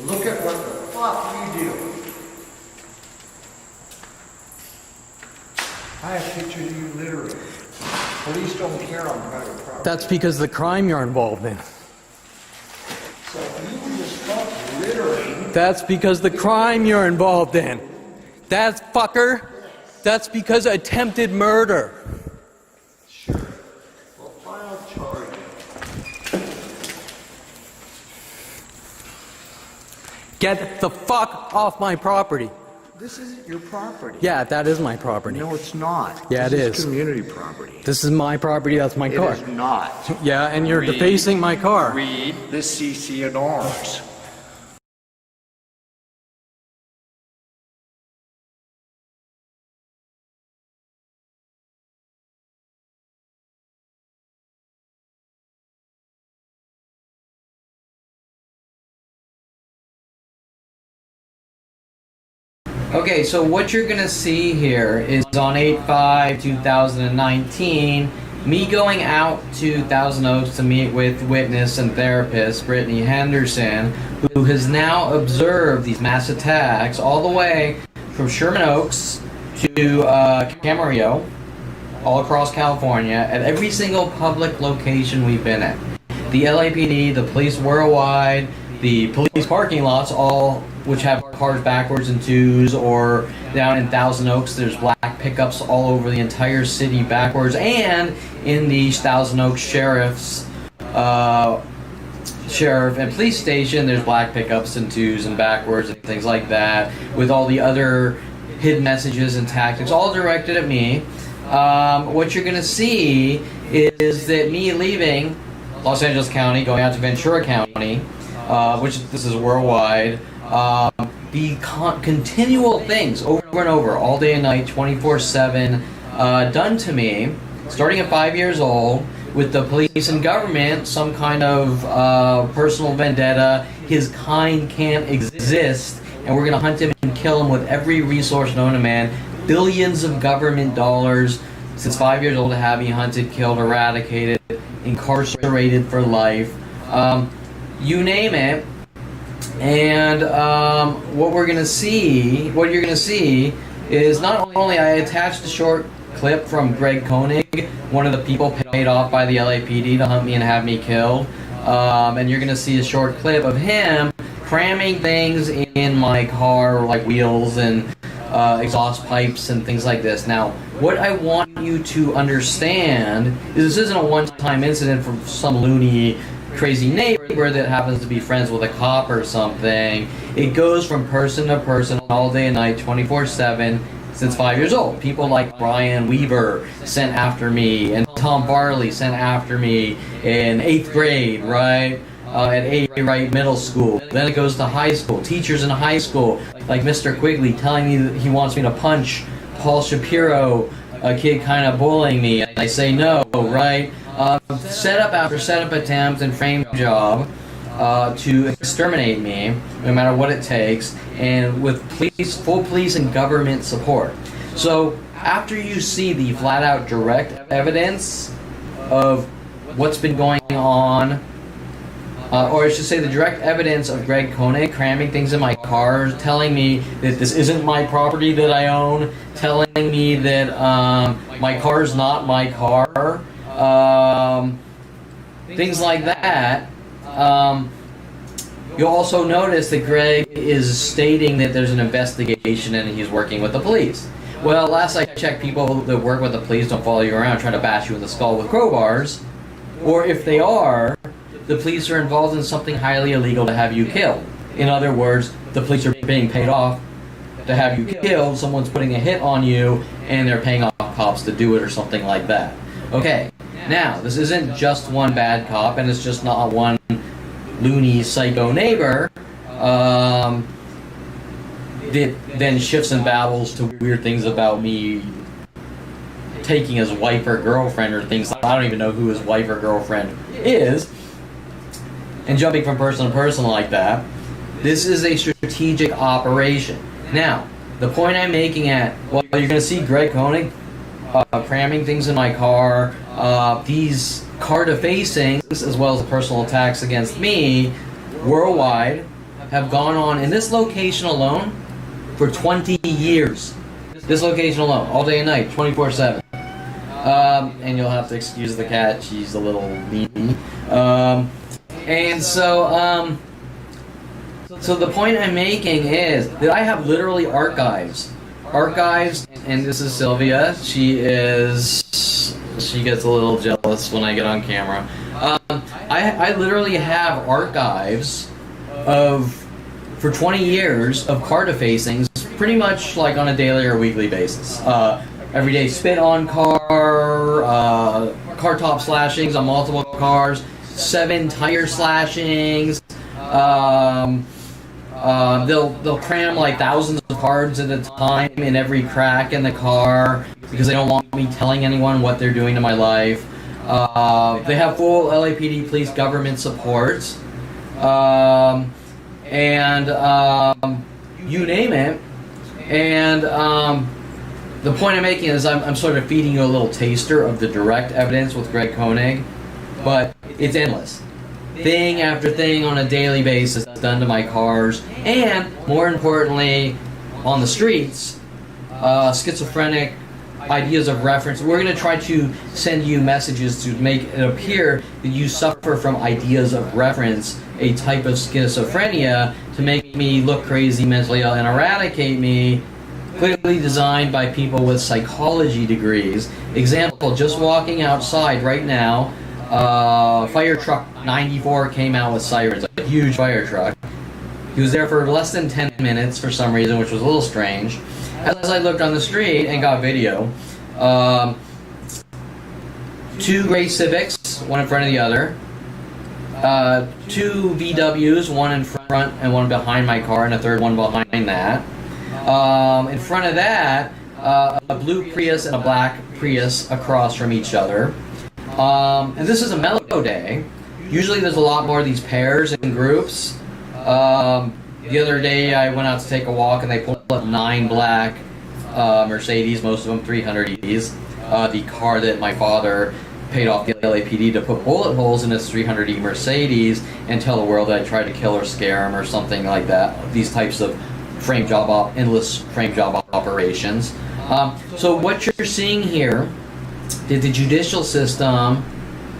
Look at what the fuck you do. I have pictures of you littering. Police don't care on private property. That's because of the crime you're involved in. So if you were to stop littering... That's because the crime you're involved in. That's fucker. That's because of attempted murder. Sure. Well, file charge. Get the fuck off my property. This isn't your property. Yeah, that is my property. No, it's not. Yeah, this it is. Community property. This is my property, that's my car. It is not. Yeah, and you're defacing my car. Read the CC and Rs. Okay, so what you're gonna see here is on 8/5/2019, me going out to Thousand Oaks to meet with witness and therapist Brittany Henderson, who has now observed these mass attacks all the way from Sherman Oaks to Camarillo, all across California, at every single public location we've been at. The LAPD, the police worldwide, the police parking lots, all which have cars backwards in twos, or down in Thousand Oaks, there's black pickups all over the entire city backwards, and in the Thousand Oaks sheriff and police station, there's black pickups in twos and backwards and things like that, with all the other hidden messages and tactics, all directed at me. What you're gonna see is that me leaving Los Angeles County, going out to Ventura County, which this is worldwide, the continual things over and over, all day and night, 24/7, done to me, starting at 5 years old, with the police and government, some kind of personal vendetta. His kind can't exist, and we're going to hunt him and kill him with every resource known to man. Billions of government dollars since 5 years old to have me hunted, killed, eradicated, incarcerated for life. You name it. And what you're gonna see is not only I attached a short clip from Greg Koenig, one of the people paid off by the LAPD to hunt me and have me killed, and you're gonna see a short clip of him cramming things in my car, like wheels and exhaust pipes and things like this. Now, what I want you to understand is this isn't a one-time incident from some loony, crazy neighbor that happens to be friends with a cop or something. It goes from person to person all day and night, 24/7, since 5 years old. People like Brian Weaver sent after me, and Tom Barley sent after me in 8th grade, right? At A. Wright Middle School. Then it goes to high school. Teachers in high school, like Mr. Quigley, telling me that he wants me to punch Paul Shapiro, a kid kind of bullying me. I say no, right? Setup after setup attempt and frame job to exterminate me, no matter what it takes, and with full police and government support. So after you see the flat-out direct evidence of what's been going on, or I should say the direct evidence of Greg Koenig cramming things in my car, telling me that this isn't my property that I own, telling me that my car's not my car, things like that. You'll also notice that Greg is stating that there's an investigation and he's working with the police. Well, last I checked, people that work with the police don't follow you around trying to bash you in the skull with crowbars. Or if they are, the police are involved in something highly illegal to have you killed. In other words, the police are being paid off to have you killed, someone's putting a hit on you, and they're paying off cops to do it or something like that. Okay, now, this isn't just one bad cop, and it's just not one loony psycho neighbor that then shifts and babbles to weird things about me taking his wife or girlfriend or things. I don't even know who his wife or girlfriend is, and jumping from person to person like that. This is a strategic operation. Now, the point I'm making well, you're going to see Greg Koenig cramming things in my car, these car defacings, as well as the personal attacks against me, worldwide, have gone on in this location alone for 20 years. This location alone, all day and night, 24/7. And you'll have to excuse the cat; she's a little mean. And so, so the point I'm making is that I have literally archives, and this is Sylvia. She gets a little jealous when I get on camera. I literally have archives for 20 years of car defacings, pretty much like on a daily or weekly basis. Everyday spit on car, car top slashings on multiple cars, 7 tire slashings. They'll cram like thousands of cards at a time in every crack in the car because they don't want me telling anyone what they're doing to my life. They have full LAPD police government support, and you name it. And the point I'm making is I'm sort of feeding you a little taster of the direct evidence with Greg Koenig, but it's endless. Thing after thing on a daily basis done to my cars, and more importantly, on the streets, schizophrenic ideas of reference. We're going to try to send you messages to make it appear that you suffer from ideas of reference, a type of schizophrenia, to make me look crazy, mentally ill, and eradicate me, clearly designed by people with psychology degrees. Example, just walking outside right now, fire truck 94 came out with sirens, a huge fire truck. He was there for less than 10 minutes for some reason, which was a little strange. As I looked on the street and got video, 2 gray Civics, one in front of the other, 2 VWs, one in front and one behind my car, and a third one behind that. In front of that, a blue Prius and a black Prius across from each other. And this is a mellow day. Usually there's a lot more of these pairs and groups. The other day I went out to take a walk and they pulled up 9 black Mercedes, most of them 300Es. The car that my father paid off the LAPD to put bullet holes in his 300E Mercedes and tell the world that I tried to kill or scare him or something like that. These types of endless frame job operations. So what you're seeing here, did the judicial system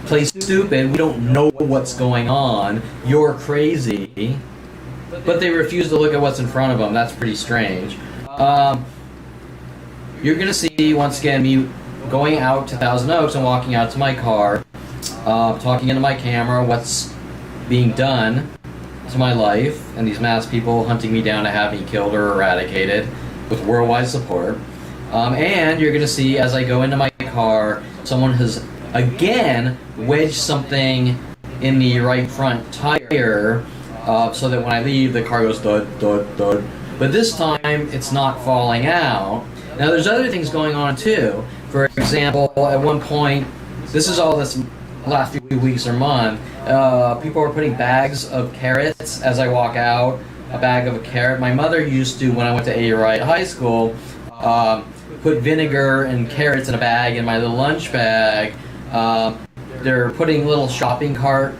play stupid? We don't know what's going on. You're crazy. But they refuse to look at what's in front of them. That's pretty strange. You're going to see, once again, me going out to Thousand Oaks and walking out to my car, talking into my camera, what's being done to my life, and these masked people hunting me down to have me killed or eradicated with worldwide support. And you're going to see, as I go into my car, someone has, again, wedged something in the right front tire, so that when I leave, the car goes dud, dud, dud. But this time, it's not falling out. Now, there's other things going on, too. For example, at one point, this is all this last few weeks or month, people are putting bags of carrots as I walk out, a bag of a carrot. My mother used to, when I went to A. Wright High School, put vinegar and carrots in a bag in my little lunch bag. They're putting little shopping cart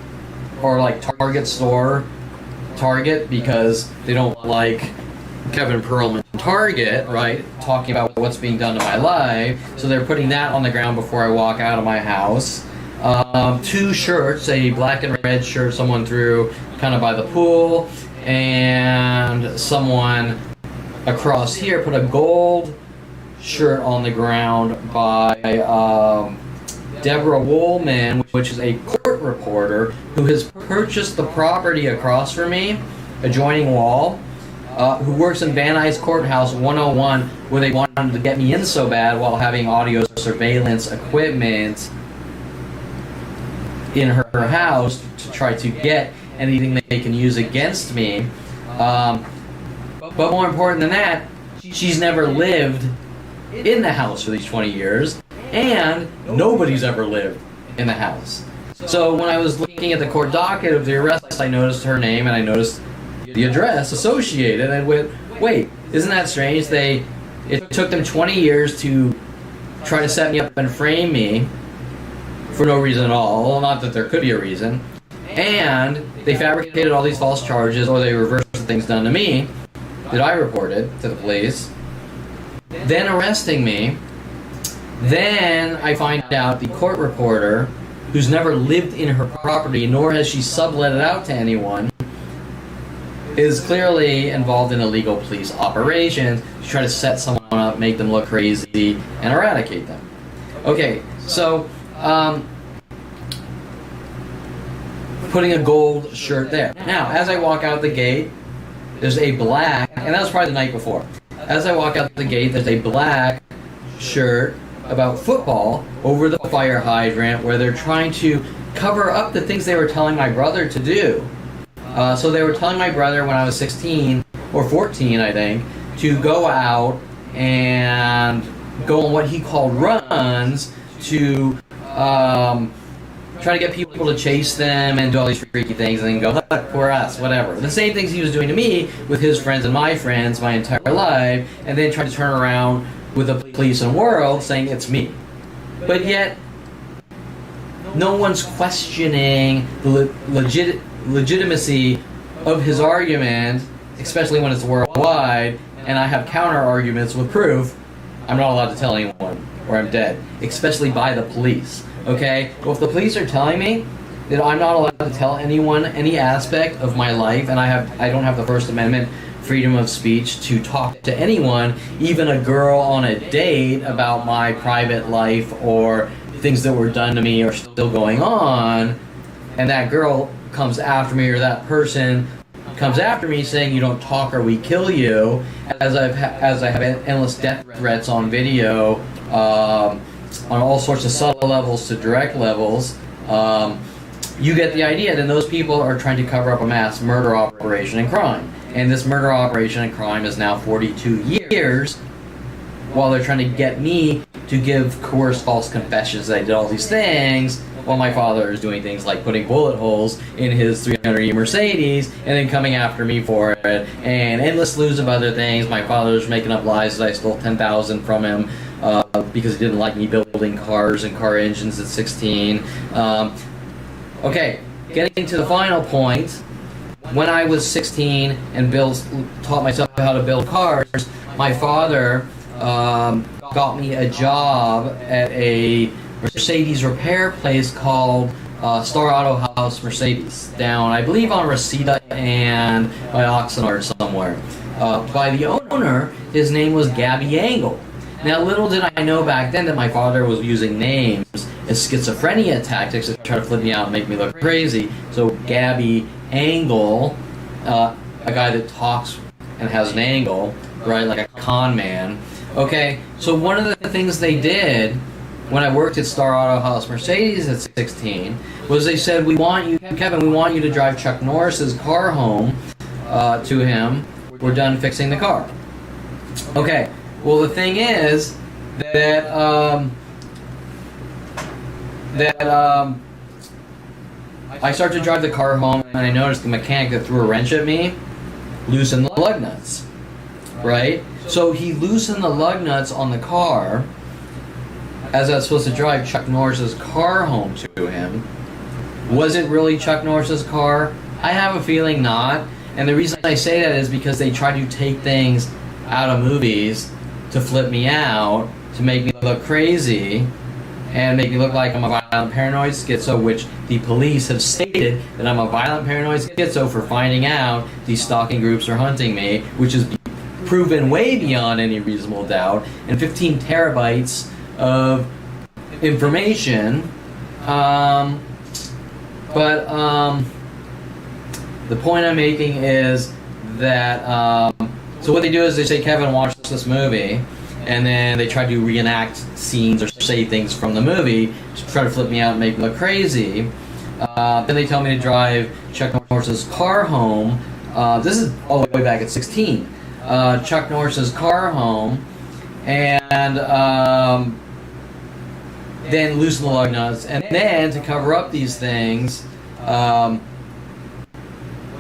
or like Target, because they don't like Kevin Perlman Target, right, talking about what's being done to my life. So they're putting that on the ground before I walk out of my house. 2 shirts, a black and red shirt someone threw kind of by the pool, and someone across here put a gold shirt on the ground by Deborah Woolman, which is a court reporter who has purchased the property across from me, adjoining wall, who works in Van Nuys Courthouse 101, where they wanted to get me in so bad while having audio surveillance equipment in her house to try to get anything they can use against me. But more important than that, she's never lived in the house for these 20 years, and nobody's ever lived in the house. So when I was looking at the court docket of the arrest, I noticed her name and I noticed the address associated, and I went, wait, isn't that strange? It took them 20 years to try to set me up and frame me for no reason at all. Well, not that there could be a reason. And they fabricated all these false charges, or they reversed of things done to me that I reported to the police, then arresting me. Then I find out the court reporter, who's never lived in her property, nor has she sublet it out to anyone, is clearly involved in illegal police operations to try to set someone up, make them look crazy, and eradicate them. Okay, so putting a gold shirt there. Now, as I walk out the gate, there's a black, and that was probably the night before. As I walk out the gate, there's a black shirt about football over the fire hydrant where they're trying to cover up the things they were telling my brother to do. So they were telling my brother when I was 16 or 14, I think, to go out and go on what he called runs to try to get people to chase them and do all these freaky things and then go, look, poor us, whatever. The same things he was doing to me with his friends and my friends my entire life, and then trying to turn around with the police and world saying it's me. But yet, no one's questioning the legitimacy of his argument, especially when it's worldwide, and I have counter arguments with proof. I'm not allowed to tell anyone or I'm dead, especially by the police. Okay? Well, if the police are telling me that I'm not allowed to tell anyone any aspect of my life, and I don't have the First Amendment freedom of speech to talk to anyone, even a girl on a date, about my private life or things that were done to me are still going on, and that girl comes after me or that person comes after me saying you don't talk or we kill you, as I have endless death threats on video, on all sorts of subtle levels to direct levels, you get the idea that those people are trying to cover up a mass murder operation and crime. And this murder operation and crime is now 42 years, while they're trying to get me to give coerced false confessions that I did all these things, while my father is doing things like putting bullet holes in his 300E Mercedes and then coming after me for it, and endless slews of other things. My father was making up lies that I stole $10,000 from him because he didn't like me building cars and car engines at 16. Okay, getting to the final point. When I was 16 and taught myself how to build cars, my father got me a job at a Mercedes repair place called Star Auto House Mercedes, down, I believe, on Reseda and by Oxnard somewhere. By the owner, his name was Gabby Angle. Now, little did I know back then that my father was using names as schizophrenia tactics to try to flip me out and make me look crazy. So Gabby Angle, a guy that talks and has an angle, right, like a con man. Okay, so one of the things they did when I worked at Star Auto House Mercedes at 16 was they said, Kevin, we want you to drive Chuck Norris's car home to him. We're done fixing the car. Okay, well, the thing is that I started to drive the car home, and I noticed the mechanic that threw a wrench at me loosened the lug nuts, right? So he loosened the lug nuts on the car as I was supposed to drive Chuck Norris's car home to him. Was it really Chuck Norris's car? I have a feeling not, and the reason I say that is because they try to take things out of movies to flip me out, to make me look crazy, and make me look like I'm a violent paranoid schizo, which the police have stated that I'm a violent paranoid schizo for finding out these stalking groups are hunting me, which is proven way beyond any reasonable doubt, and 15 terabytes of information. The point I'm making is that, so what they do is they say, Kevin, watch this movie, and then they try to reenact scenes or say things from the movie to try to flip me out and make me look crazy. Then they tell me to drive Chuck Norris's car home. This is all the way back at 16. Chuck Norris's car home, and then loosen the lug nuts. And then, to cover up these things,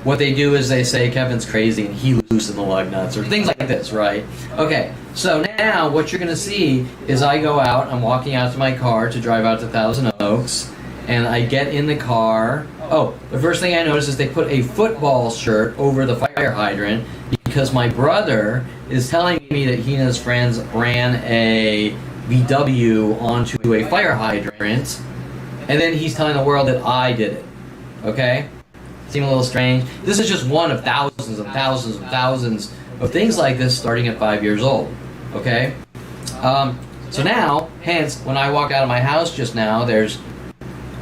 what they do is they say Kevin's crazy and he loosened the lug nuts, or things like this, right? Okay, so now what you're going to see is I go out, I'm walking out to my car to drive out to Thousand Oaks, and I get in the car. Oh, the first thing I noticed is they put a football shirt over the fire hydrant because my brother is telling me that he and his friends ran a VW onto a fire hydrant, and then he's telling the world that I did it. Okay? Seem a little strange. This is just one of thousands and thousands and thousands of things like this starting at 5 years old. Okay? So now, hence, when I walked out of my house just now, there's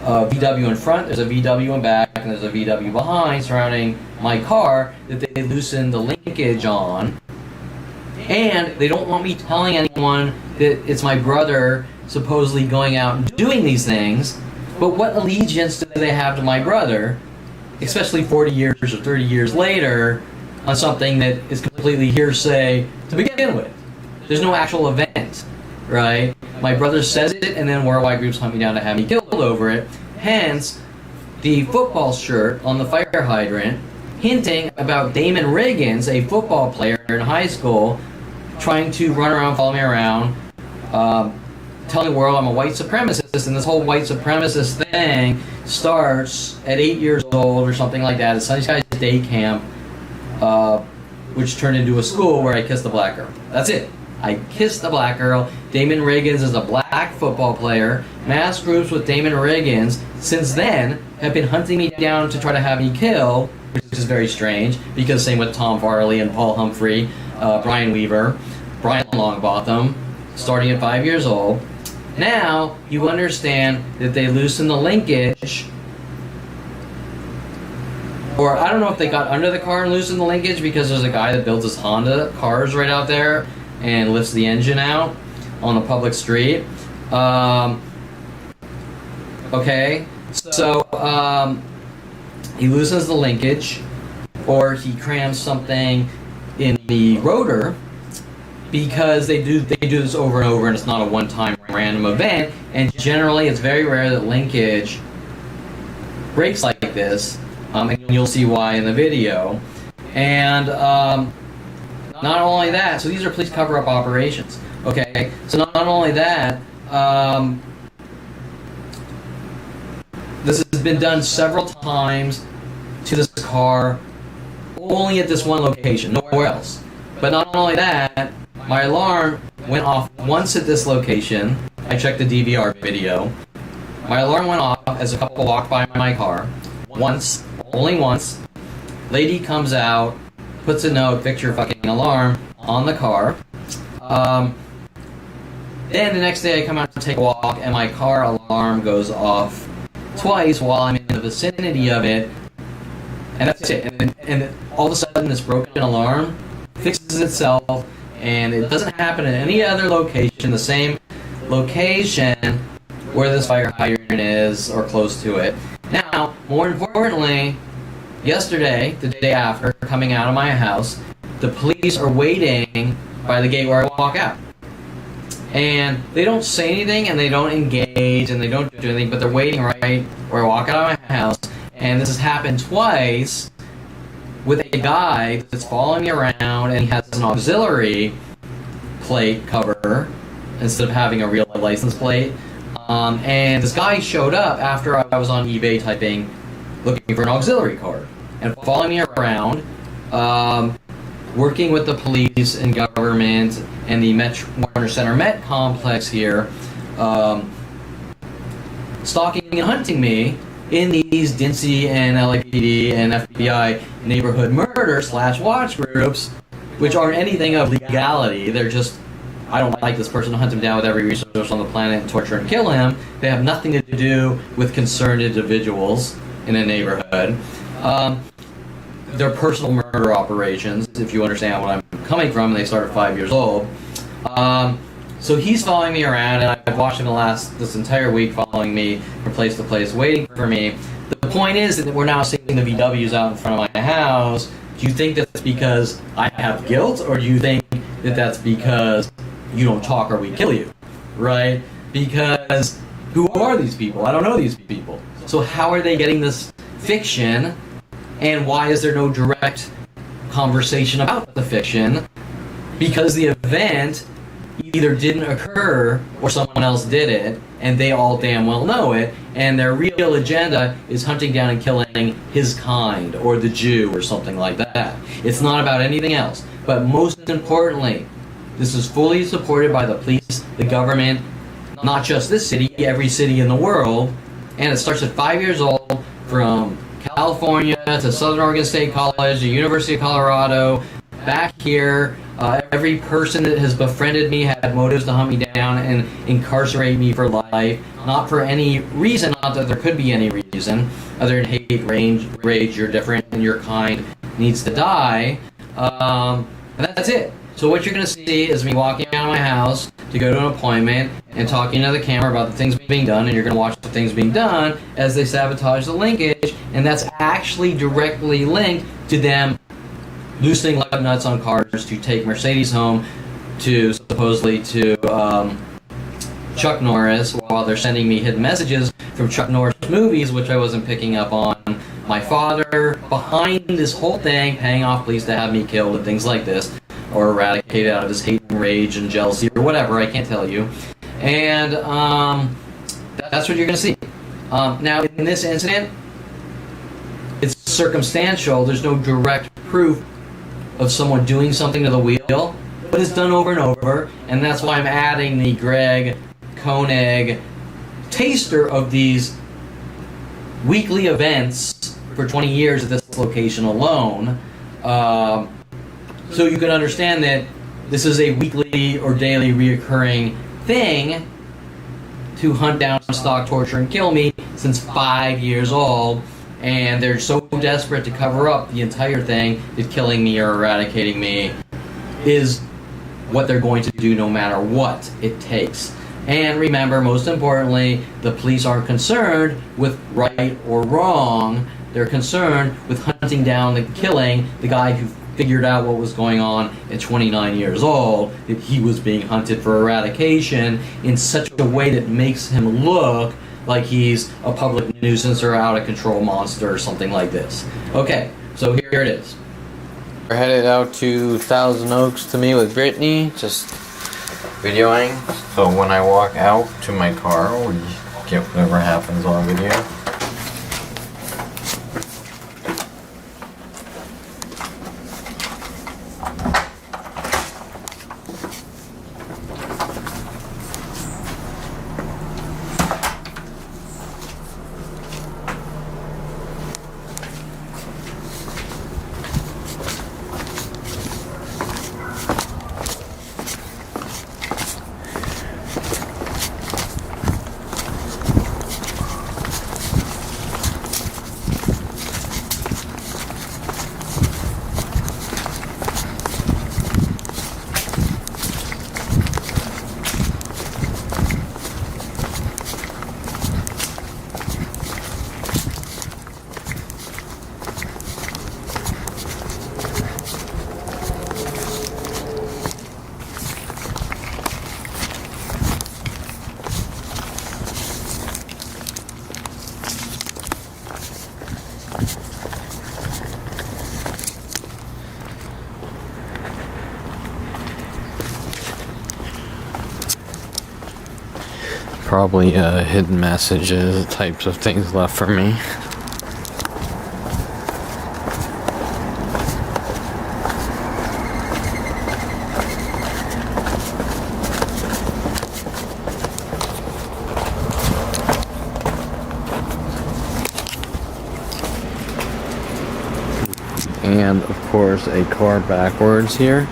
a VW in front, there's a VW in back, and there's a VW behind surrounding my car that they loosened the linkage on. And they don't want me telling anyone that it's my brother supposedly going out and doing these things. But what allegiance do they have to my brother, especially 40 years or 30 years later, on something that is completely hearsay to begin with? There's no actual event, right? My brother says it, and then worldwide groups hunt me down to have me killed over it. Hence, the football shirt on the fire hydrant, hinting about Damon Riggins, a football player in high school, trying to run around, follow me around, telling the world I'm a white supremacist, and this whole white supremacist thing starts at 8 years old or something like that at Sunny Skies Day Camp, which turned into a school where I kissed a black girl. That's it. I kissed a black girl. Damon Riggins is a black football player. Mass groups with Damon Riggins since then have been hunting me down to try to have me killed, which is very strange, because same with Tom Farley and Paul Humphrey, Brian Weaver, Brian Longbotham, starting at 5 years old. Now, you understand that they loosened the linkage, or I don't know if they got under the car and loosened the linkage because there's a guy that builds his Honda cars right out there and lifts the engine out on the public street. Okay, so he loosens the linkage, or he crams something in the rotor, because they do this over and over, and it's not a one-time random event. And generally, it's very rare that linkage breaks like this, and you'll see why in the video. And not only that, so these are police cover-up operations. Okay, so not only that, this has been done several times to this car, only at this one location, nowhere else. But not only that, my alarm went off once at this location. I checked the DVR video. My alarm went off as a couple walked by my car. Once, only once. Lady comes out, puts a note, fix your fucking alarm, on the car. Then the next day I come out to take a walk, and my car alarm goes off twice while I'm in the vicinity of it. And that's it. And all of a sudden this broken alarm fixes itself, and it doesn't happen in any other location, the same location where this fire hydrant is or close to it. Now, more importantly, yesterday, the day after, coming out of my house, the police are waiting by the gate where I walk out. And they don't say anything, and they don't engage, and they don't do anything, but they're waiting right where I walk out of my house. And this has happened twice with a guy that's following me around, and he has an auxiliary plate cover instead of having a real license plate. And this guy showed up after I was on eBay typing, looking for an auxiliary card, and following me around, working with the police and government and the Warner Center Met complex here, stalking and hunting me in these DNC and LAPD and FBI neighborhood murder / watch groups, which aren't anything of legality. They're just, I don't like this person, to hunt him down with every resource on the planet and torture and kill him. They have nothing to do with concerned individuals in a neighborhood. They're personal murder operations, if you understand what I'm coming from. They start at 5 years old. So he's following me around, and I've watched him this entire week, following me from place to place, waiting for me. The point is that we're now seeing the VWs out in front of my house. Do you think that's because I have guilt, or do you think that that's because you don't talk or we kill you, right? Because who are these people? I don't know these people. So how are they getting this fiction, and why is there no direct conversation about the fiction? Because the event either didn't occur or someone else did it, and they all damn well know it, and their real agenda is hunting down and killing his kind, or the Jew, or something like that. It's not about anything else. But most importantly, this is fully supported by the police, the government, not just this city, every city in the world, and it starts at 5 years old, from California to Southern Oregon State College, the University of Colorado, back here. Every person that has befriended me had motives to hunt me down and incarcerate me for life, not for any reason, not that there could be any reason, other than hate, rage, you're different, and your kind needs to die. And that's it. So what you're going to see is me walking out of my house to go to an appointment and talking to the camera about the things being done, and you're going to watch the things being done as they sabotage the linkage, and that's actually directly linked to them loosening lug nuts on cars to take Mercedes home to supposedly to Chuck Norris, while they're sending me hidden messages from Chuck Norris movies, which I wasn't picking up on. My father behind this whole thing, paying off police to have me killed and things like this, or eradicated out of his hate and rage and jealousy or whatever, I can't tell you. And that's what you're going to see. Now, in this incident, it's circumstantial. There's no direct proof of someone doing something to the wheel, but it's done over and over, and that's why I'm adding the Greg Koenig taster of these weekly events for 20 years at this location alone, so you can understand that this is a weekly or daily reoccurring thing to hunt down, stalk, torture, and kill me since 5 years old. And they're so desperate to cover up the entire thing that killing me or eradicating me is what they're going to do no matter what it takes. And remember, most importantly, the police aren't concerned with right or wrong. They're concerned with hunting down and killing the guy who figured out what was going on at 29 years old, that he was being hunted for eradication in such a way that makes him look like he's a public nuisance or out of control monster or something like this. Okay, so here it is. We're headed out to Thousand Oaks to meet with Brittany, just videoing. So when I walk out to my car, we get whatever happens on video. Probably hidden messages, types of things left for me. And of course a car backwards here.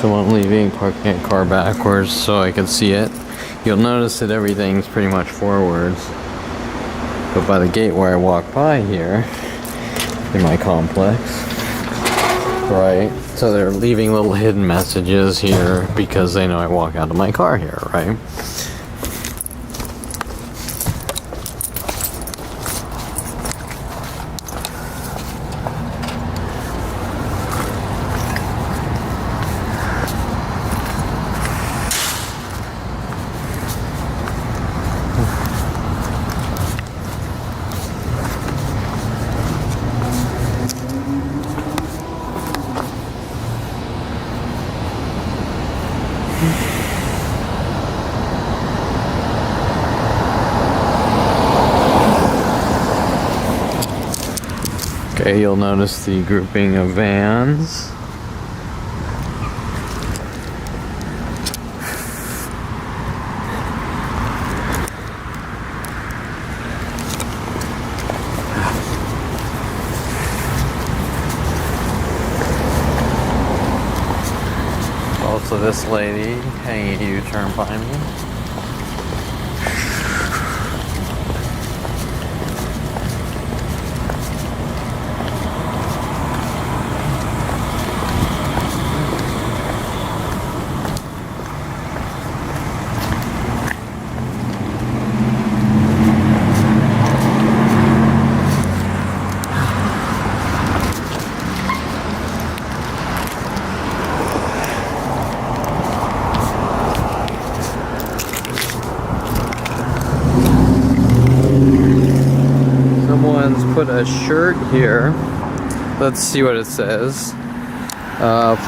Someone leaving, parking a car backwards so I can see it. You'll notice that everything's pretty much forwards. But by the gate where I walk by here, in my complex, right? So they're leaving little hidden messages here because they know I walk out of my car here, right? Okay, you'll notice the grouping of vans. Also, this lady hanging a U-turn behind me. Someone's put a shirt here. Let's see what it says.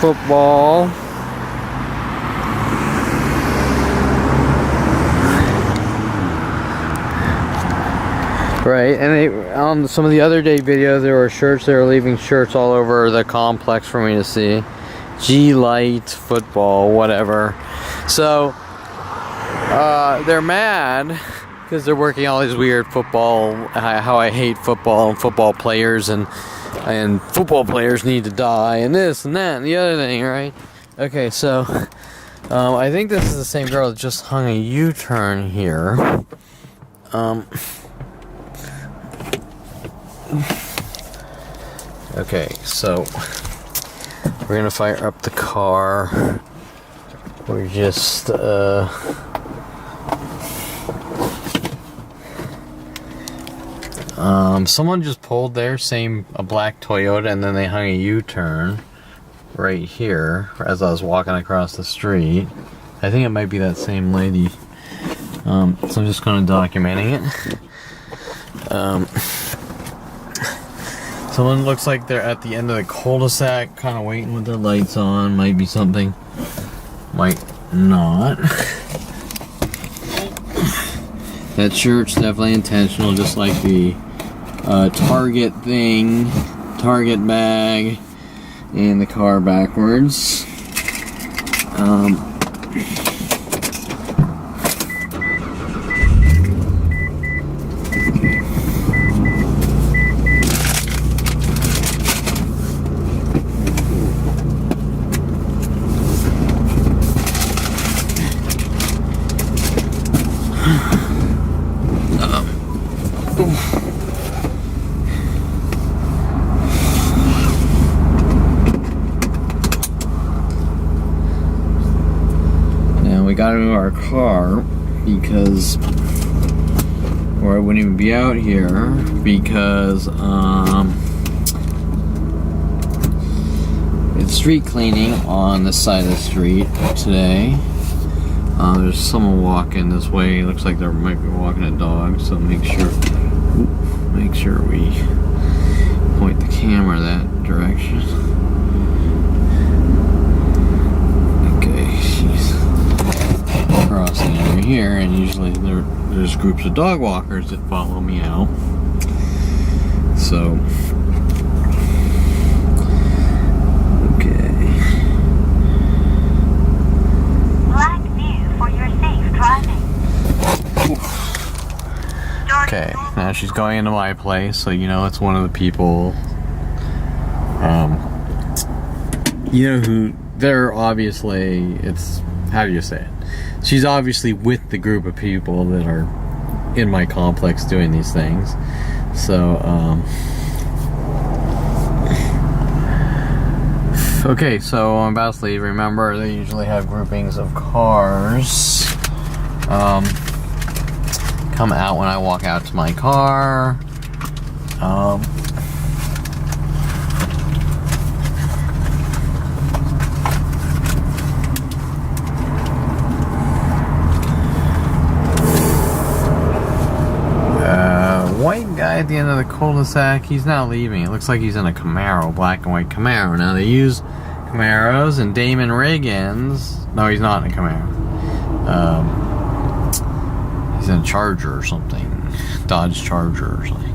Football. Right, and they, on some of the other day videos, there were shirts. They were leaving shirts all over the complex for me to see. G-Light, football, whatever. So, they're mad because they're working all these weird football, how I hate football and football players, and football players need to die, and this and that and the other thing, right? Okay, so I think this is the same girl that just hung a U-turn here. Okay, so we're gonna fire up the car. We're just someone just pulled there, a black Toyota, and then they hung a U-turn right here as I was walking across the street. I think it might be that same lady. So I'm just kind of documenting it. Someone looks like they're at the end of the cul-de-sac, kind of waiting with their lights on. Might be something, might not. That shirt's definitely intentional, just like the Target thing, Target bag, and the car backwards. Now we got into our car because, or I wouldn't even be out here because it's street cleaning on this side of the street today. There's someone walking this way. It looks like they might be walking a dog, so make sure we point the camera that direction. Okay, she's crossing over here, and usually there's groups of dog walkers that follow me out. So, okay, now she's going into my place, so you know it's one of the people, you know who, they're obviously, how do you say it? She's obviously with the group of people that are in my complex doing these things. So, okay, so I'm about to leave. Remember, they usually have groupings of cars. Come out when I walk out to my car. White guy at the end of the cul-de-sac, he's not leaving. It looks like he's in a Camaro, black and white Camaro. Now they use Camaros and Damon Reagan's. No, he's not in a Camaro. He's in a Charger or something. Dodge Charger or something.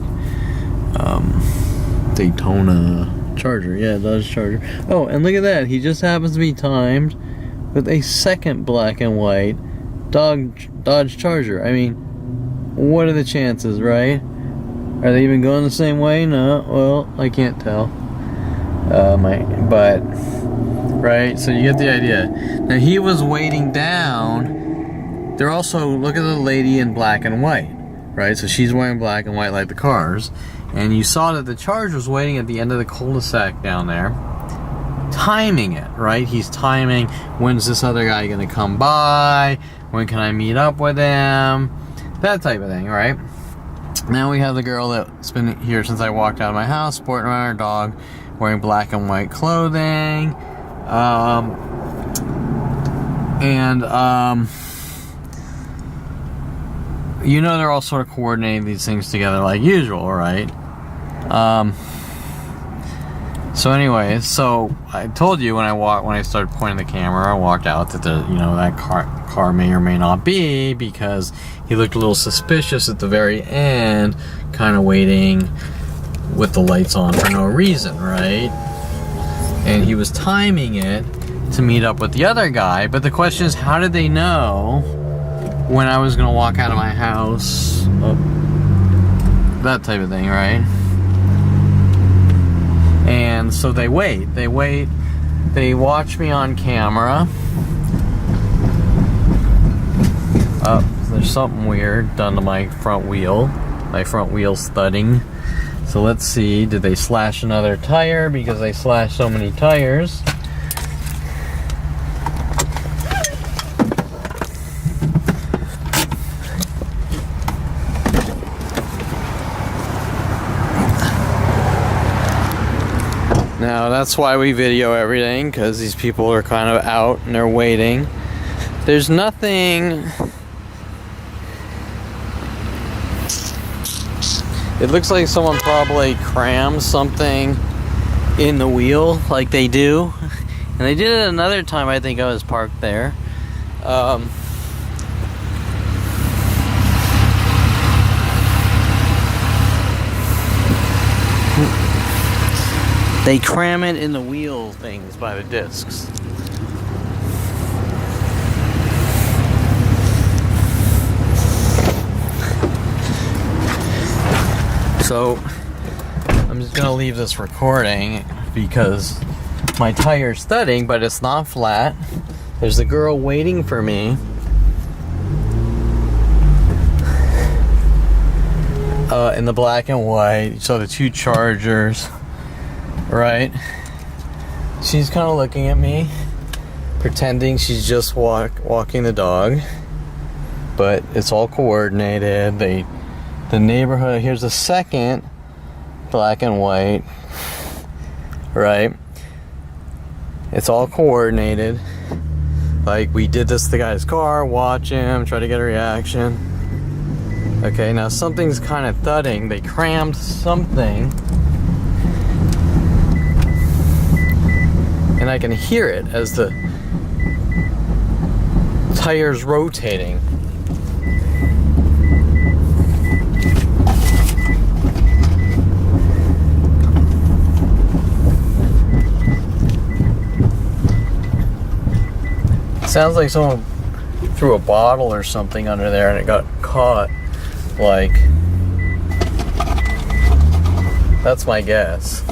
Daytona Charger. Yeah, Dodge Charger. Oh, and look at that. He just happens to be timed with a second black and white Dodge Charger. I mean, what are the chances, right? Are they even going the same way? No. Well, I can't tell. But right. So you get the idea. Now he was waiting down. They're also, look at the lady in black and white, right? So she's wearing black and white like the cars. And you saw that the Charger was waiting at the end of the cul-de-sac down there, timing it, right? He's timing, when's this other guy gonna come by? When can I meet up with him? That type of thing, right? Now we have the girl that's been here since I walked out of my house, sporting around her dog, wearing black and white clothing. You know, they're all sort of coordinating these things together like usual, right? So anyway, so I told you when I started pointing the camera, I walked out that that car may or may not be, because he looked a little suspicious at the very end, kind of waiting with the lights on for no reason, right? And he was timing it to meet up with the other guy, but the question is, how did they know when I was gonna walk out of my house? That type of thing, right? And so they wait, they watch me on camera. There's something weird done to my front wheel's thudding. So let's see, did they slash another tire? Because they slashed so many tires. Now that's why we video everything, because these people are kind of out and they're waiting. There's nothing. It looks like someone probably crammed something in the wheel, like they do. And they did it another time, I think I was parked there. They cram it in the wheel things by the discs. So I'm just gonna leave this recording because my tire's thudding, but it's not flat. There's a girl waiting for me. In the black and white. So the two Chargers, right? She's kind of looking at me, pretending she's just walking the dog, but it's all coordinated. The neighborhood, here's a second black and white, right? It's all coordinated. Like, we did this to the guy's car, watch him, try to get a reaction. Okay, now something's kind of thudding. They crammed something, and I can hear it as the tire's rotating. Sounds like someone threw a bottle or something under there and it got caught. Like, that's my guess.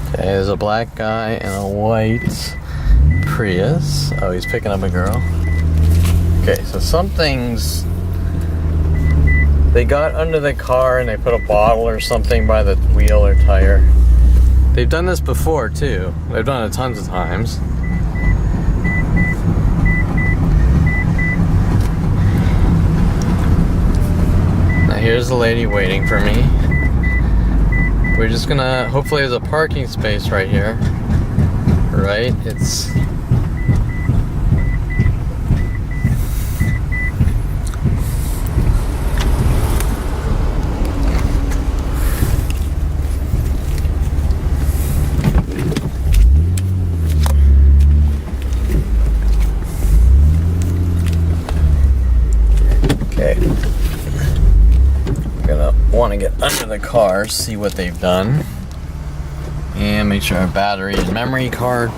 Okay, there's a black guy and a white Prius. Oh, he's picking up a girl. Okay, so something's... They got under the car and they put a bottle or something by the wheel or tire. They've done this before too. They've done it tons of times. Now here's the lady waiting for me. We're just gonna, hopefully there's a parking space right here. Right? It's... Gonna want to get under the car, see what they've done, and make sure our battery and memory card.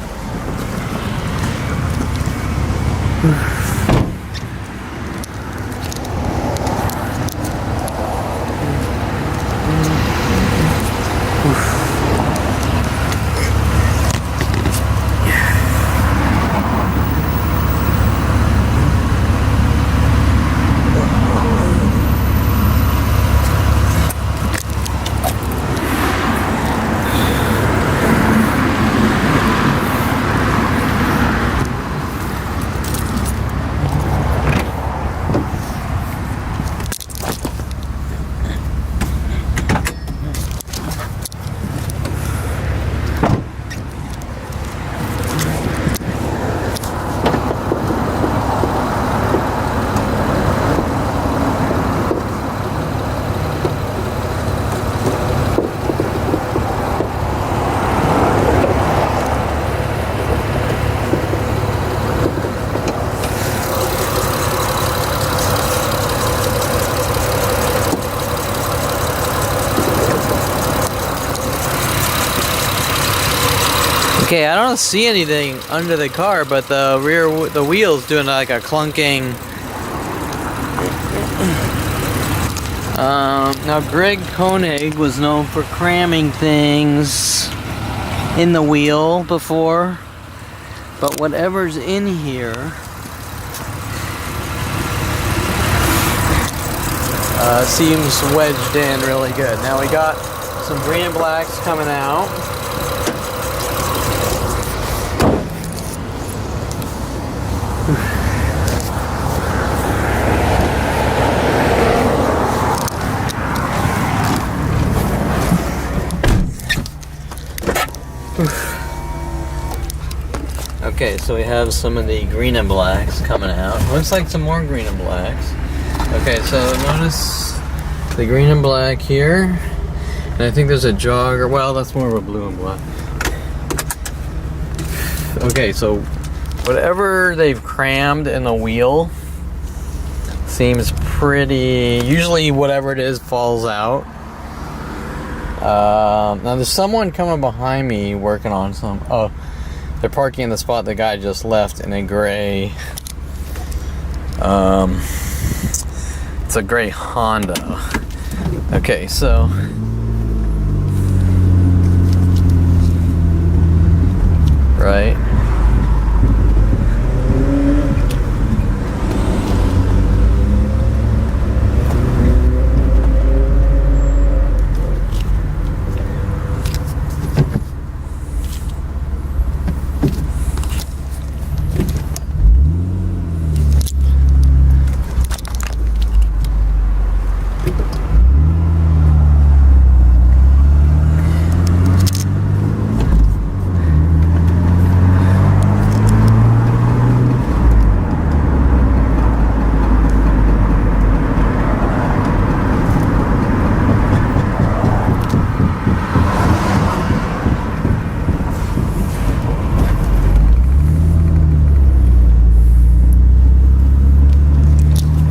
Okay, I don't see anything under the car, but the wheel's doing like a clunking. Now Greg Koenig was known for cramming things in the wheel before, but whatever's in here seems wedged in really good. Now we got some green and blacks coming out. Okay, so we have some of the green and blacks coming out. Looks like some more green and blacks. Okay, so notice the green and black here. And I think there's a jogger. Well, that's more of a blue and black. Okay, so whatever they've crammed in the wheel seems pretty... Usually whatever it is falls out. Now there's someone coming behind me working on some... Oh, they're parking in the spot the guy just left in a gray... it's a gray Honda. Okay, so... Right.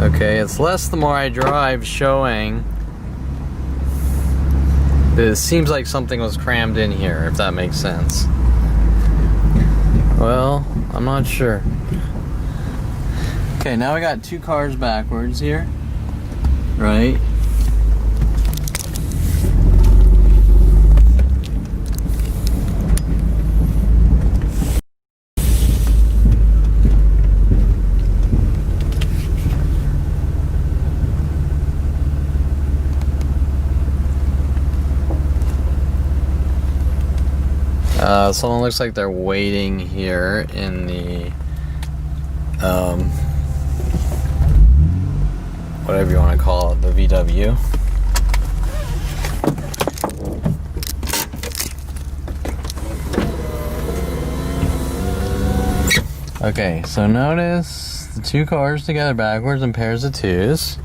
Okay, it's less the more I drive showing. It seems like something was crammed in here, if that makes sense. Well, I'm not sure. Okay, now we got two cars backwards here. Right? Someone looks like they're waiting here in the, whatever you want to call it, the VW. Okay, so notice the two cars together backwards in pairs of twos.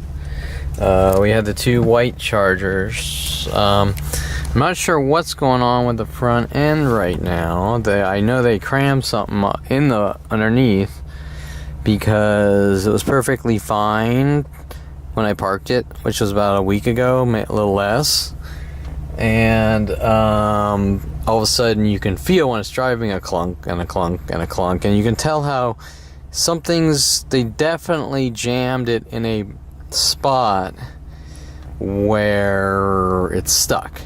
We have the two white Chargers. I'm not sure what's going on with the front end right now. I know they crammed something in the underneath because it was perfectly fine when I parked it, which was about a week ago, a little less. And all of a sudden you can feel when it's driving a clunk and a clunk and a clunk, and you can tell how they definitely jammed it in a spot where it's stuck.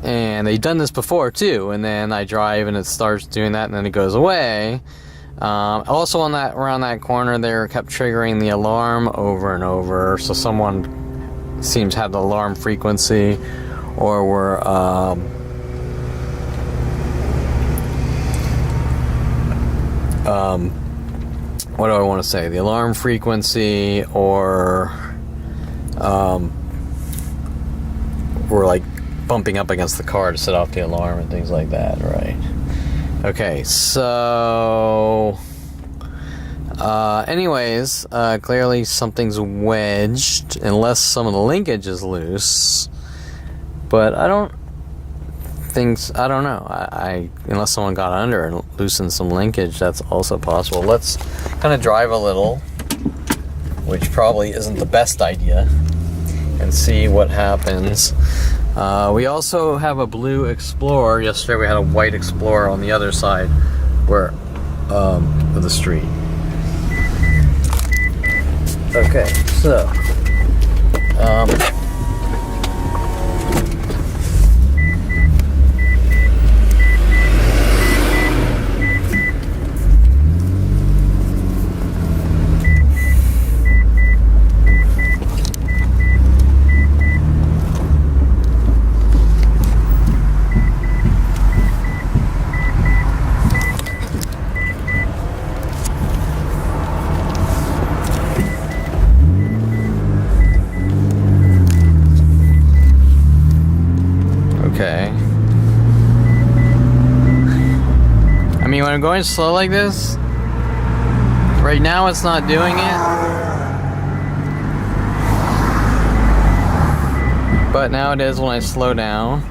And they've done this before too, and then I drive and it starts doing that and then it goes away. Also around that corner there kept triggering the alarm over and over, so someone seems had the alarm frequency, or were what do I want to say? The alarm frequency, or were like bumping up against the car to set off the alarm and things like that, right? Okay, so anyways, clearly something's wedged, unless some of the linkage is loose. But I don't know. I unless someone got under and loosened some linkage, that's also possible. Let's kind of drive a little, which probably isn't the best idea, and see what happens. We also have a blue Explorer. Yesterday we had a white Explorer on the other side of the street. Okay, so okay. I mean, when I'm going slow like this, right now it's not doing it. But now it is when I slow down.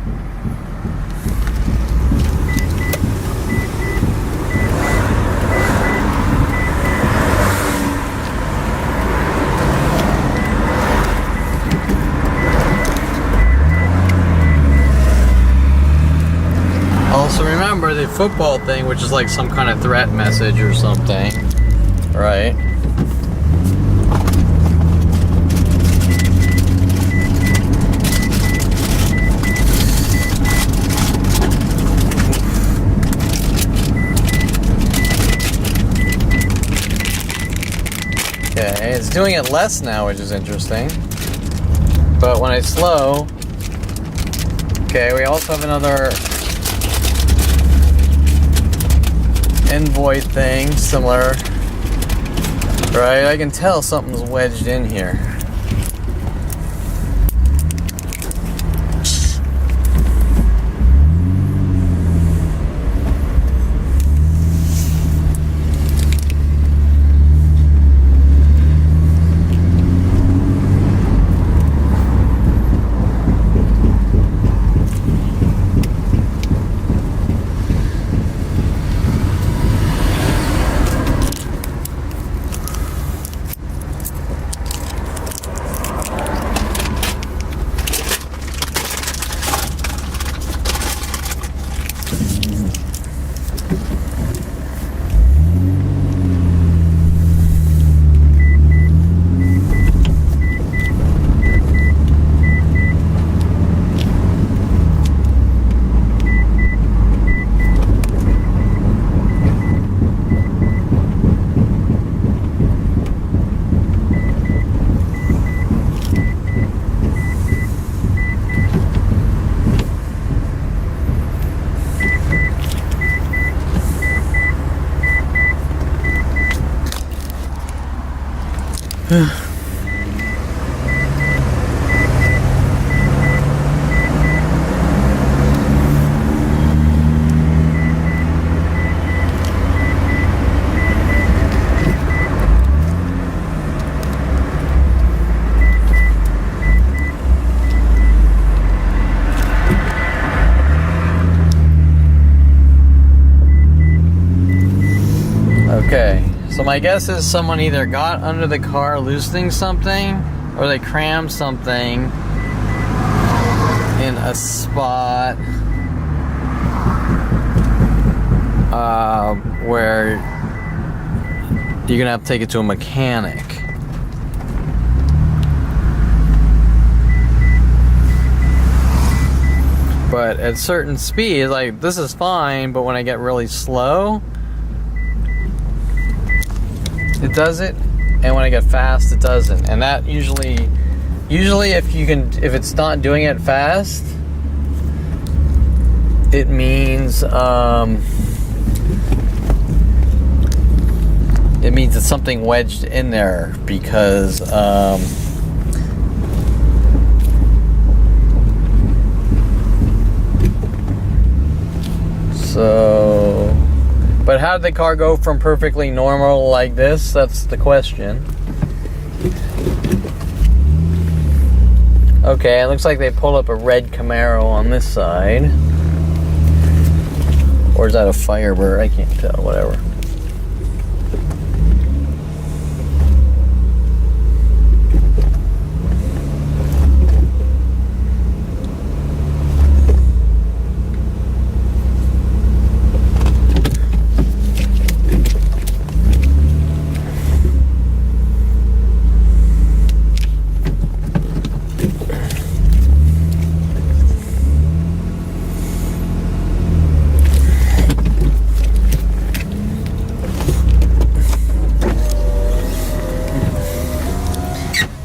Also remember the football thing, which is like some kind of threat message or something, right? Okay, it's doing it less now, which is interesting. But when I slow, okay, we also have another envoy thing, similar, right? I can tell something's wedged in here. Okay, so my guess is someone either got under the car loosening something, or they cram something in a spot where you're gonna have to take it to a mechanic. But at certain speeds, like this is fine, but when I get really slow, it does it, and when I get fast, it doesn't. And that usually if it's not doing it fast, it means it's something wedged in there, because so, but how did the car go from perfectly normal like this? That's the question. Okay, it looks like they pulled up a red Camaro on this side. Or is that a Firebird? I can't tell, whatever.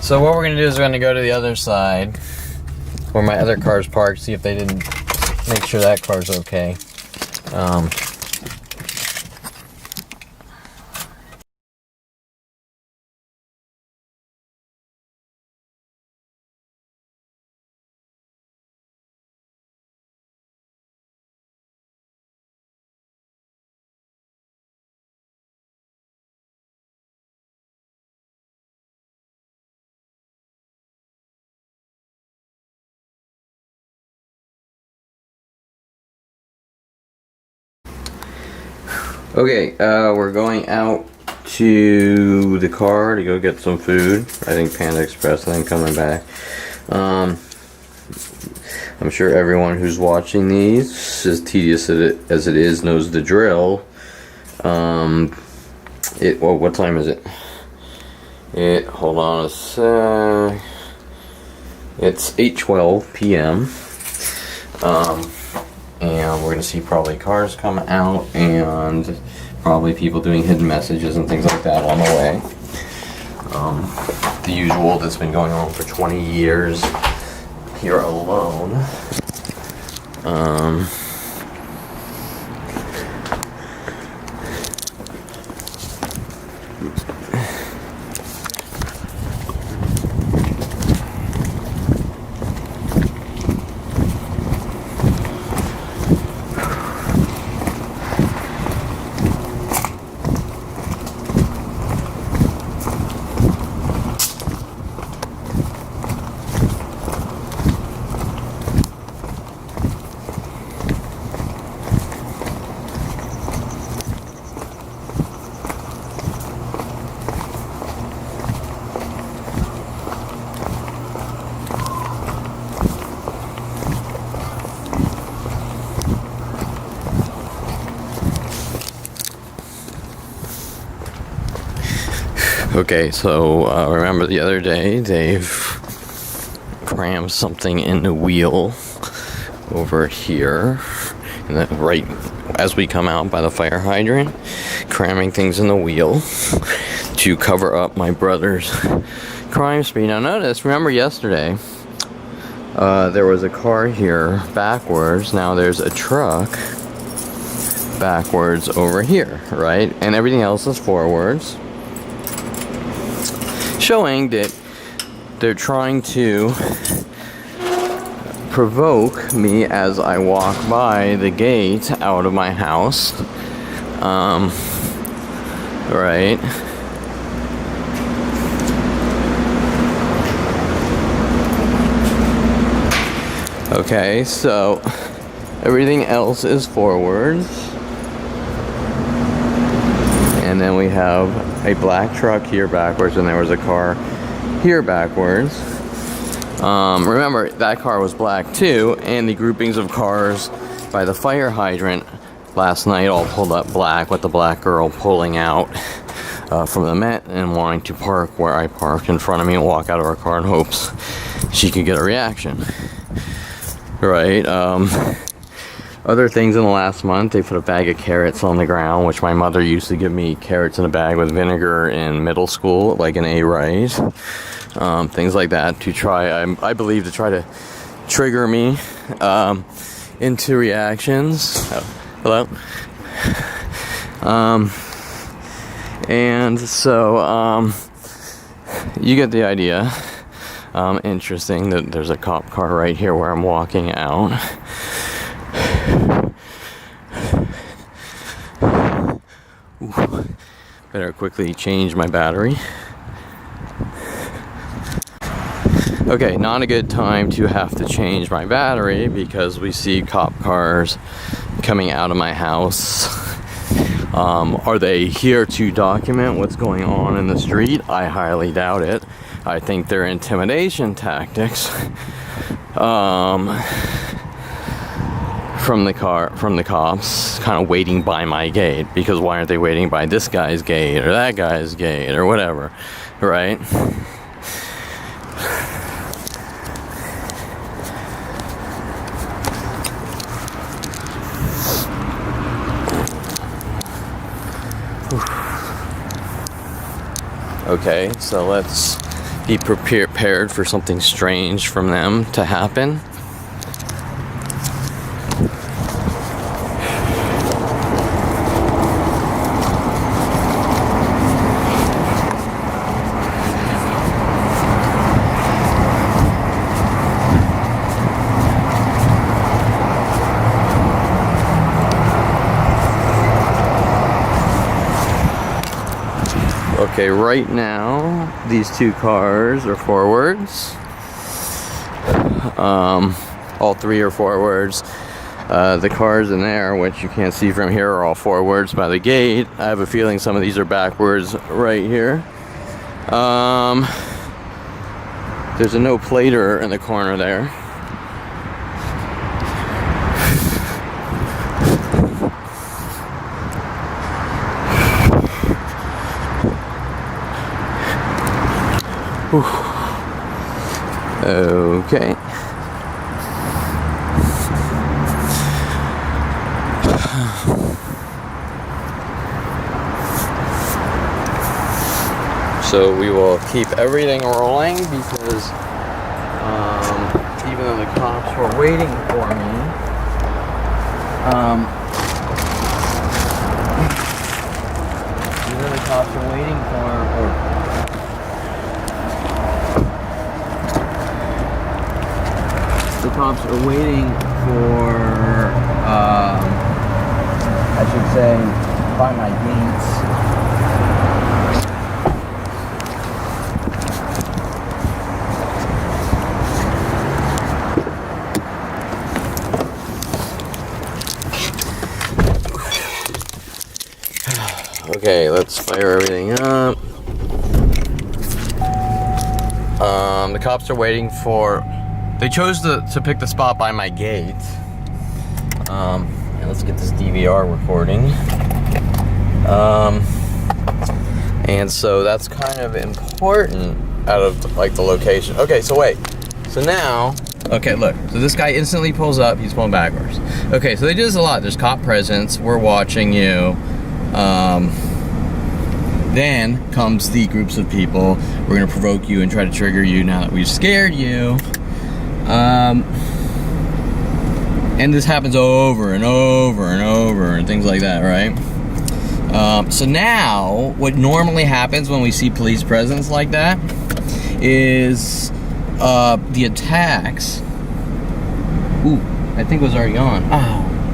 So what we're going to do is we're going to go to the other side where my other car's parked, see if they didn't make sure that car's okay. Okay, we're going out to the car to go get some food. I think Panda Express, and then coming back. I'm sure everyone who's watching these, as tedious as it is, knows the drill. Well, what time is it? Hold on a sec. It's 8:12 p.m. And we're gonna see probably cars come out and probably people doing hidden messages and things like that on the way. The usual that's been going on for 20 years here alone. Okay, so remember the other day they've crammed something in the wheel over here, and then right as we come out by the fire hydrant, cramming things in the wheel to cover up my brother's crime spree. Now notice, remember yesterday, there was a car here backwards, now there's a truck backwards over here, right? And everything else is forwards, showing that they're trying to provoke me as I walk by the gate out of my house. Right. Okay, so everything else is forwards. And then we have a black truck here backwards, and there was a car here backwards. Remember, that car was black too, and the groupings of cars by the fire hydrant last night all pulled up black, with the black girl pulling out from the Met and wanting to park where I parked in front of me and walk out of her car in hopes she could get a reaction. Right? Other things in the last month, they put a bag of carrots on the ground, which my mother used to give me carrots in a bag with vinegar in middle school, like an A right. Things like that to try, I believe, to try to trigger me into reactions. Oh, hello? And so, you get the idea. Interesting that there's a cop car right here where I'm walking out. Ooh, better quickly change my battery. Okay, not a good time to have to change my battery because we see cop cars coming out of my house. Are they here to document what's going on in the street? I highly doubt it. I think they're intimidation tactics from the cops, kind of waiting by my gate, because why aren't they waiting by this guy's gate or that guy's gate or whatever, right? Okay, so let's be prepared for something strange from them to happen. Okay, right now, these two cars are forwards. All three are forwards. The cars in there, which you can't see from here, are all forwards by the gate. I have a feeling some of these are backwards right here. There's a no plater in the corner there. Okay. So we will keep everything rolling because even though the cops were waiting for me, even though the cops were waiting for, the cops are waiting for, I should say, by my gates. Okay, let's fire everything up. The cops are waiting for. They chose to pick the spot by my gate. And let's get this DVR recording. And so that's kind of important out of like the location. Okay, so wait. So now, okay, look. So this guy instantly pulls up. He's pulling backwards. Okay, so they do this a lot. There's cop presence. We're watching you. Then comes the groups of people. We're gonna provoke you and try to trigger you now that we've scared you. And this happens over and over and over and things like that, right? So now, what normally happens when we see police presence like that is the attacks. Ooh, I think it was already on.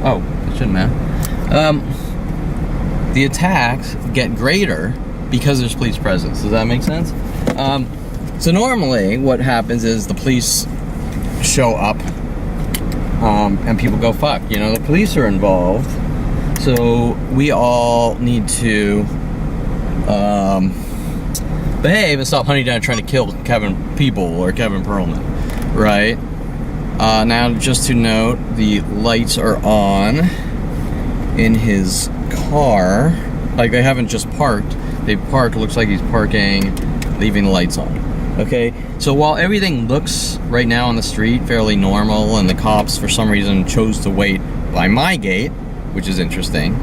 Oh, it shouldn't matter. The attacks get greater because there's police presence. Does that make sense? So normally what happens is the police show up and people go, fuck, you know, the police are involved. So we all need to behave and stop hunting down trying to kill Kevin people or Kevin Perlman, right? Now, just to note, the lights are on in his car. Like, they haven't just parked. They parked, looks like he's parking, leaving the lights on. Okay, so while everything looks right now on the street fairly normal, and the cops for some reason chose to wait by my gate, which is interesting,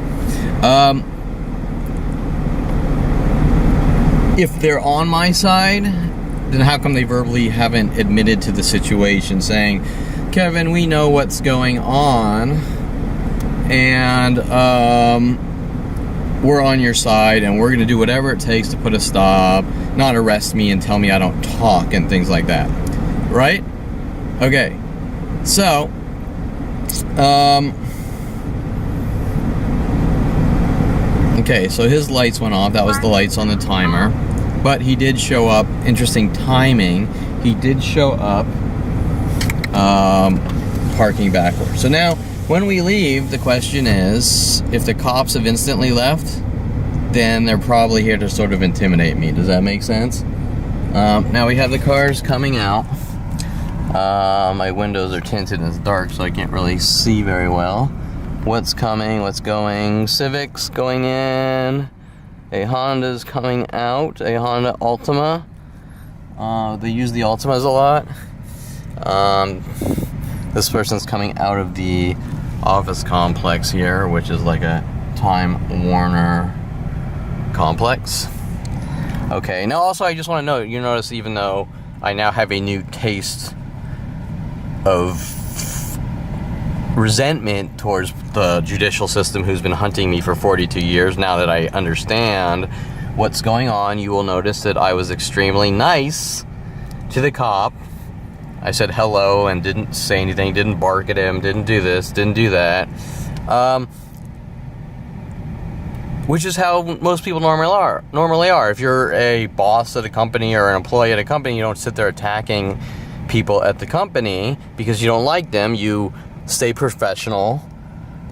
if they're on my side, then how come they verbally haven't admitted to the situation, saying, Kevin, we know what's going on, and we're on your side, and we're going to do whatever it takes to put a stop, not arrest me and tell me I don't talk and things like that, right? Okay, so okay, so his lights went off. That was the lights on the timer, but he did show up. Interesting timing. He did show up parking backwards. So now when we leave, the question is, if the cops have instantly left, then they're probably here to sort of intimidate me. Does that make sense? Now we have the cars coming out. My windows are tinted and it's dark, so I can't really see very well what's coming, what's going. Civic's going in. A Honda's coming out. A Honda Altima. They use the Altimas a lot. This person's coming out of the office complex here, which is like a Time Warner complex. Okay, now also I just want to note, you notice even though I now have a new taste of resentment towards the judicial system who's been hunting me for 42 years, now that I understand what's going on, you will notice that I was extremely nice to the cop. I said hello and didn't say anything, didn't bark at him, didn't do this, didn't do that. Which is how most people normally are. If you're a boss at a company or an employee at a company, you don't sit there attacking people at the company because you don't like them. You stay professional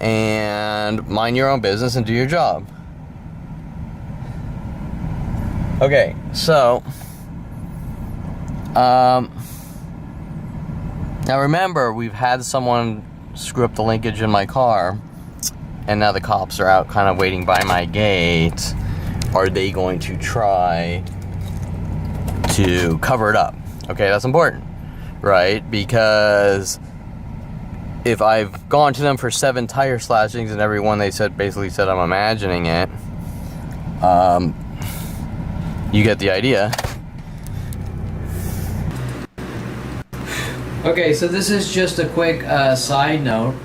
and mind your own business and do your job. Okay, so now remember, we've had someone screw up the linkage in my car, and now the cops are out kind of waiting by my gate. Are they going to try to cover it up? Okay, that's important, right? Because if I've gone to them for 7 tire slashings and every one they basically said I'm imagining it, you get the idea. Okay, so this is just a quick side note.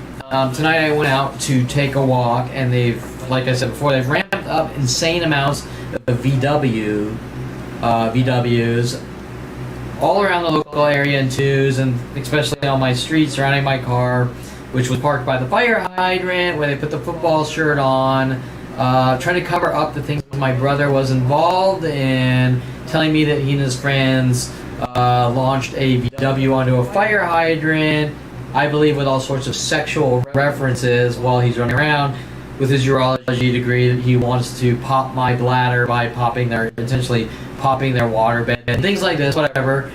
Tonight I went out to take a walk, and they've, like I said before, they've ramped up insane amounts of VWs all around the local area in twos, and especially on my street surrounding my car, which was parked by the fire hydrant, where they put the football shirt on, trying to cover up the things my brother was involved in, telling me that he and his friends launched a VW onto a fire hydrant, I believe with all sorts of sexual references while he's running around with his urology degree. That he wants to pop my bladder by intentionally popping their water bed, things like this, whatever.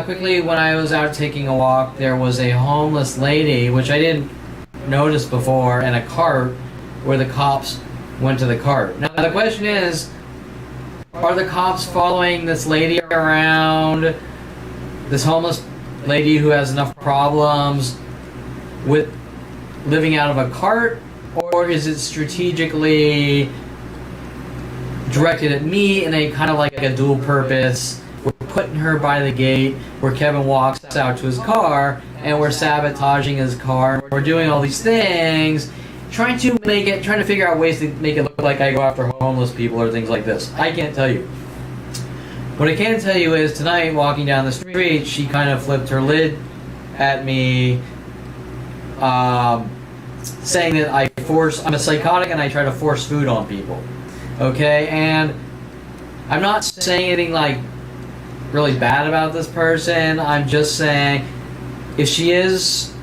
Quickly, when I was out taking a walk, there was a homeless lady, which I didn't notice before, and a cart where the cops went to the cart. Now the question is, are the cops following this lady around, this homeless lady who has enough problems with living out of a cart, or is it strategically directed at me in a kind of like a dual purpose? We're putting her by the gate where Kevin walks out to his car, and we're sabotaging his car. We're doing all these things, trying to figure out ways to make it look like I go after homeless people or things like this. I can't tell you. What I can tell you is tonight, walking down the street, she kind of flipped her lid at me, saying that I'm a psychotic and I try to force food on people. Okay, and I'm not saying anything like really bad about this person. I'm just saying if she is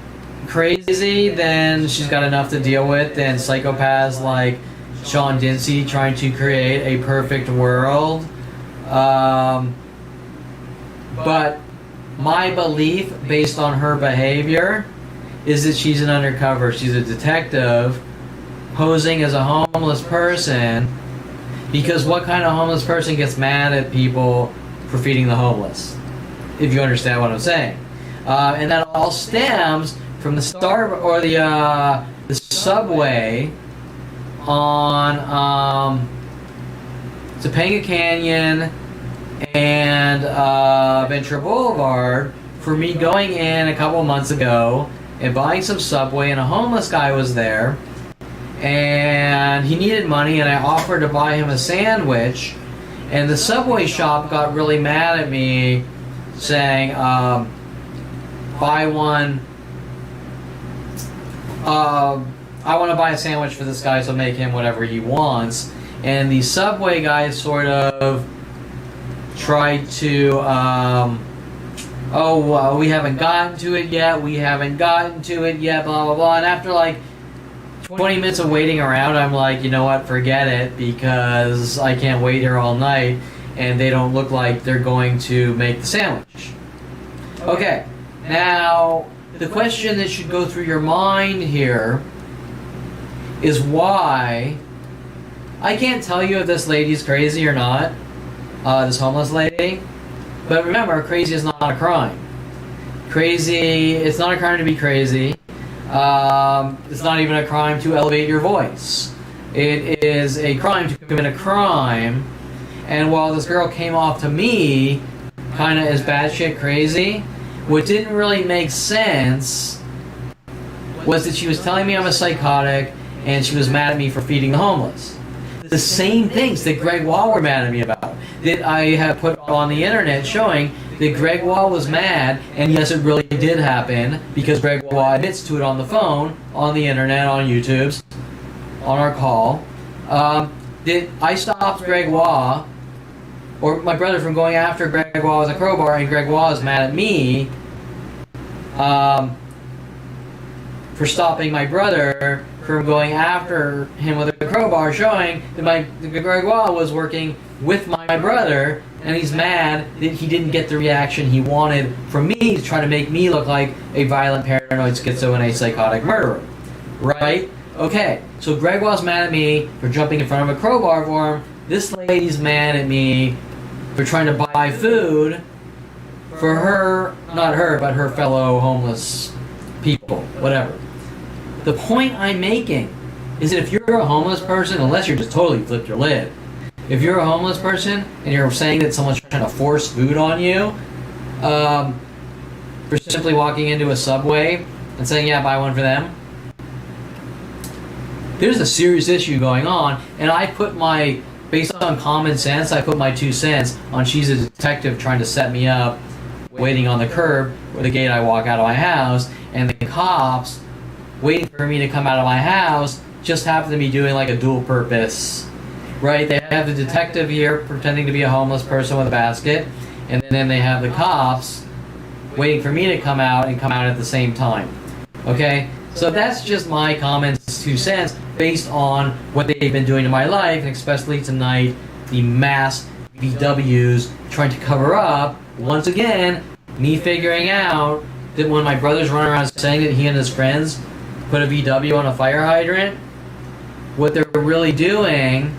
crazy, then she's got enough to deal with, and psychopaths like Sean Dinsey trying to create a perfect world. But my belief, based on her behavior, is that she's an undercover. She's a detective posing as a homeless person, because what kind of homeless person gets mad at people for feeding the homeless? If you understand what I'm saying. And that all stems from the the subway on Topanga Canyon and Ventura Boulevard, for me going in a couple months ago and buying some Subway, and a homeless guy was there and he needed money, and I offered to buy him a sandwich, and the Subway shop got really mad at me saying, buy one, I want to buy a sandwich for this guy, so make him whatever he wants. And the Subway guy sort of tried to, we haven't gotten to it yet, blah, blah, blah. And after like 20 minutes of waiting around, I'm like, you know what, forget it, because I can't wait here all night, and they don't look like they're going to make the sandwich. Okay, now, the question that should go through your mind here is why. I can't tell you if this lady's crazy or not, this homeless lady, but remember, crazy is not a crime. It's not a crime to be crazy. It's not even a crime to elevate your voice. It is a crime to commit a crime. And while this girl came off to me kind of as batshit crazy, what didn't really make sense was that she was telling me I'm a psychotic, and she was mad at me for feeding the homeless. The same things that Greg Wall were mad at me about, that I have put on the internet, showing that Greg Wall was mad, and yes, it really did happen, because Greg Wall admits to it on the phone, on the internet, on YouTube's, on our call, that I stopped Greg Wall, or my brother, from going after Greg Wall with a crowbar, and Greg Wall is mad at me for stopping my brother from going after him with a crowbar, showing that Greg Wall was working with my brother, and he's mad that he didn't get the reaction he wanted from me to try to make me look like a violent, paranoid, schizoid, psychotic murderer. Right? Okay, so Greg Wall's mad at me for jumping in front of a crowbar for him. This lady's mad at me for trying to buy food for her, not her, but her fellow homeless people, whatever. The point I'm making is that if you're a homeless person, unless you're just totally flipped your lid, if you're a homeless person and you're saying that someone's trying to force food on you, for simply walking into a Subway and saying, yeah, buy one for them, there's a serious issue going on. And I put based on common sense, I put my 2 cents on she's a detective trying to set me up, waiting on the curb or the gate I walk out of my house, and the cops waiting for me to come out of my house just happen to be doing like a dual purpose, right? They have the detective here pretending to be a homeless person with a basket, and then they have the cops waiting for me to come out and come out at the same time. Okay? So that's just my comments, 2 cents, based on what they've been doing in my life, and especially tonight, the mass VWs trying to cover up, once again, me figuring out that when my brother's running around saying that he and his friends put a VW on a fire hydrant, what they're really doing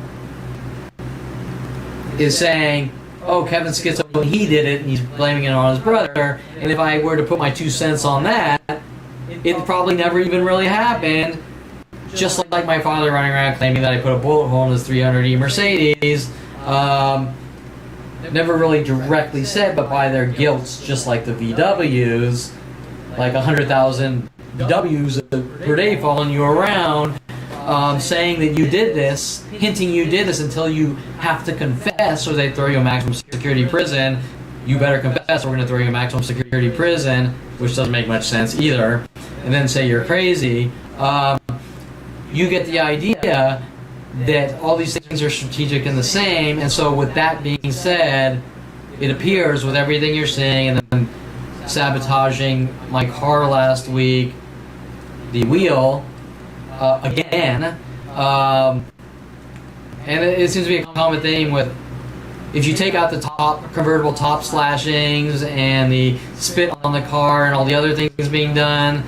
is saying, oh, Kevin Schizo, he did it, and he's blaming it on his brother, and if I were to put my 2 cents on that, it probably never even really happened, just like my father running around claiming that I put a bullet hole in his 300E Mercedes. Never really directly said, but by their guilts, just like the VWs, like 100,000 VWs per day following you around, saying that you did this, hinting you did this until you have to confess, or they throw you in maximum security prison. You better confess, or we're going to throw you in maximum security prison, which doesn't make much sense either, and then say you're crazy. You get the idea that all these things are strategic and the same, and so with that being said, it appears with everything you're saying, and then sabotaging my car last week, the wheel, again, And it seems to be a common theme with, if you take out the top convertible top slashings and the spit on the car and all the other things being done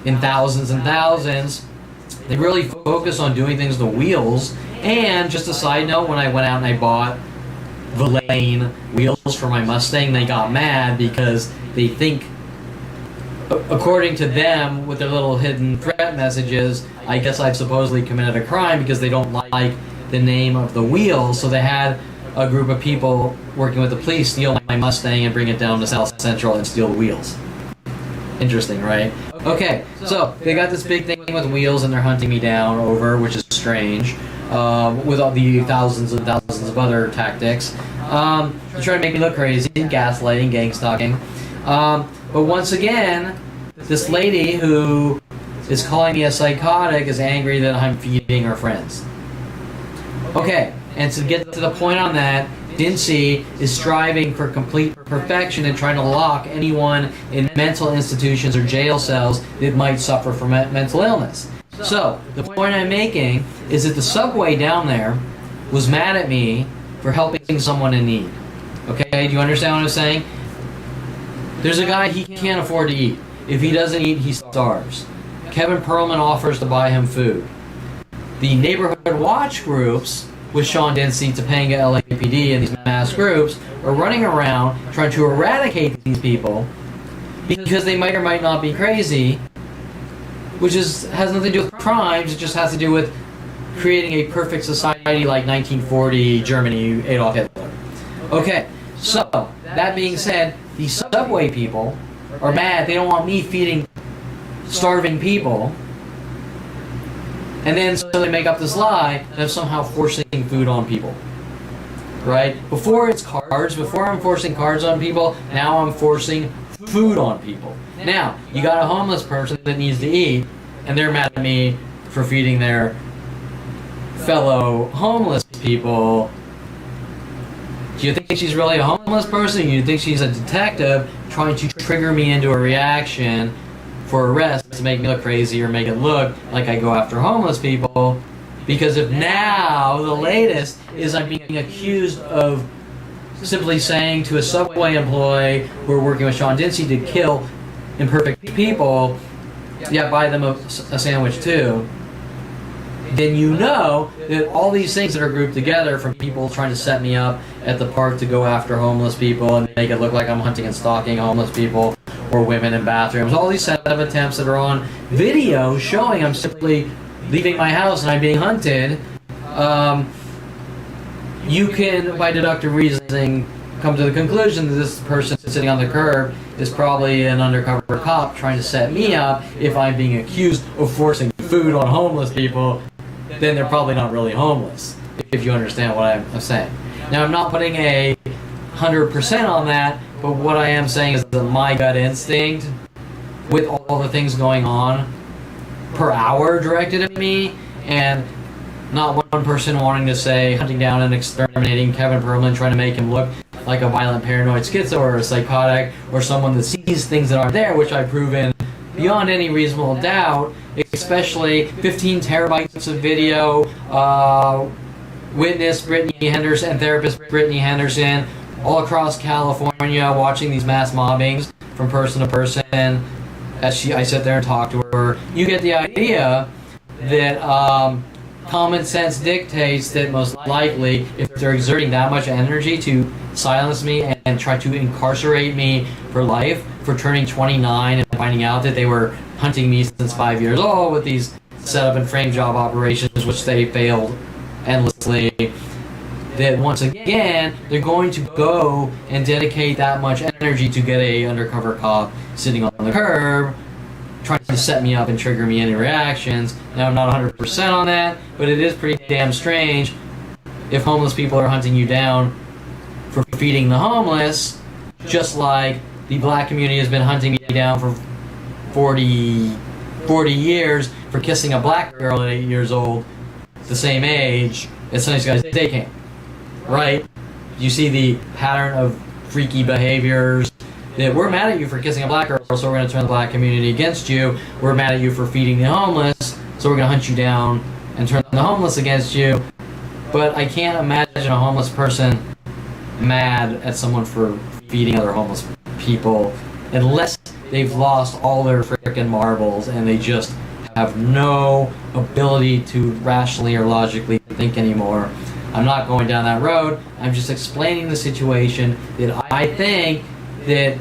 in thousands and thousands, they really focus on doing things to wheels. And just a side note, when I went out and I bought Villain wheels for my Mustang, they got mad because they think, according to them, with their little hidden threat messages, I guess I've supposedly committed a crime because they don't like the name of the wheels. So they had a group of people working with the police steal my Mustang and bring it down to South Central and steal the wheels. Interesting, right? Okay, so they got this big thing with wheels and they're hunting me down over, which is strange, with all the thousands and thousands of other tactics. They're trying to make me look crazy, gaslighting, gang stalking. But once again, this lady who is calling me a psychotic is angry that I'm feeding her friends. Okay, and to get to the point on that, Dincy is striving for complete perfection and trying to lock anyone in mental institutions or jail cells that might suffer from mental illness. So, the point I'm making is that the subway down there was mad at me for helping someone in need. Okay, do you understand what I'm saying? There's a guy, he can't afford to eat. If he doesn't eat, he starves. Kevin Perlman offers to buy him food. The neighborhood watch groups with Sean Dincy, Topanga, LAPD, and these mass groups are running around trying to eradicate these people because they might or might not be crazy, which has nothing to do with crimes. It just has to do with creating a perfect society like 1940 Germany, Adolf Hitler. Okay, so that being said, these subway people are mad. They don't want me feeding starving people. And then so they make up this lie that I'm somehow forcing food on people. Right? Before it's cards, before I'm forcing cards on people, now I'm forcing food on people. Now, you got a homeless person that needs to eat, and they're mad at me for feeding their fellow homeless people. Do you think she's really a homeless person? Do you think she's a detective trying to trigger me into a reaction for arrest to make me look crazy or make it look like I go after homeless people? Because if now the latest is I'm being accused of simply saying to a subway employee who are working with Sean Dincy to kill imperfect people, yeah, buy them a sandwich too, then you know that all these things that are grouped together from people trying to set me up at the park to go after homeless people and make it look like I'm hunting and stalking homeless people or women in bathrooms, all these set of attempts that are on video showing I'm simply leaving my house and I'm being hunted, you can, by deductive reasoning, come to the conclusion that this person sitting on the curb is probably an undercover cop trying to set me up. If I'm being accused of forcing food on homeless people, then they're probably not really homeless, if you understand what I'm saying. Now, I'm not putting a 100% on that, but what I am saying is that my gut instinct, with all the things going on per hour directed at me, and not one person wanting to say hunting down and exterminating Kevin Perlman, trying to make him look like a violent paranoid schizo or a psychotic or someone that sees things that aren't there, which I've proven beyond any reasonable doubt, especially 15 terabytes of video, witness Brittany Henderson and therapist Brittany Henderson all across California watching these mass mobbings from person to person as I sit there and talk to her. You get the idea that common sense dictates that most likely, if they're exerting that much energy to silence me and try to incarcerate me for life for turning 29 and finding out that they were hunting me since 5 years old with these setup and frame job operations, which they failed endlessly, that once again, they're going to go and dedicate that much energy to get a undercover cop sitting on the curb trying to set me up and trigger me into reactions. Now, I'm not 100% on that, but it is pretty damn strange if homeless people are hunting you down for feeding the homeless, just like the black community has been hunting me down for 40 years for kissing a black girl at 8 years old, the same age as Sunny Skies Day Camp. Right? You see the pattern of freaky behaviors that we're mad at you for kissing a black girl, so we're going to turn the black community against you. We're mad at you for feeding the homeless, so we're going to hunt you down and turn the homeless against you. But I can't imagine a homeless person mad at someone for feeding other homeless people unless they've lost all their frickin' marbles and they just have no ability to rationally or logically think anymore. I'm not going down that road. I'm just explaining the situation that I think that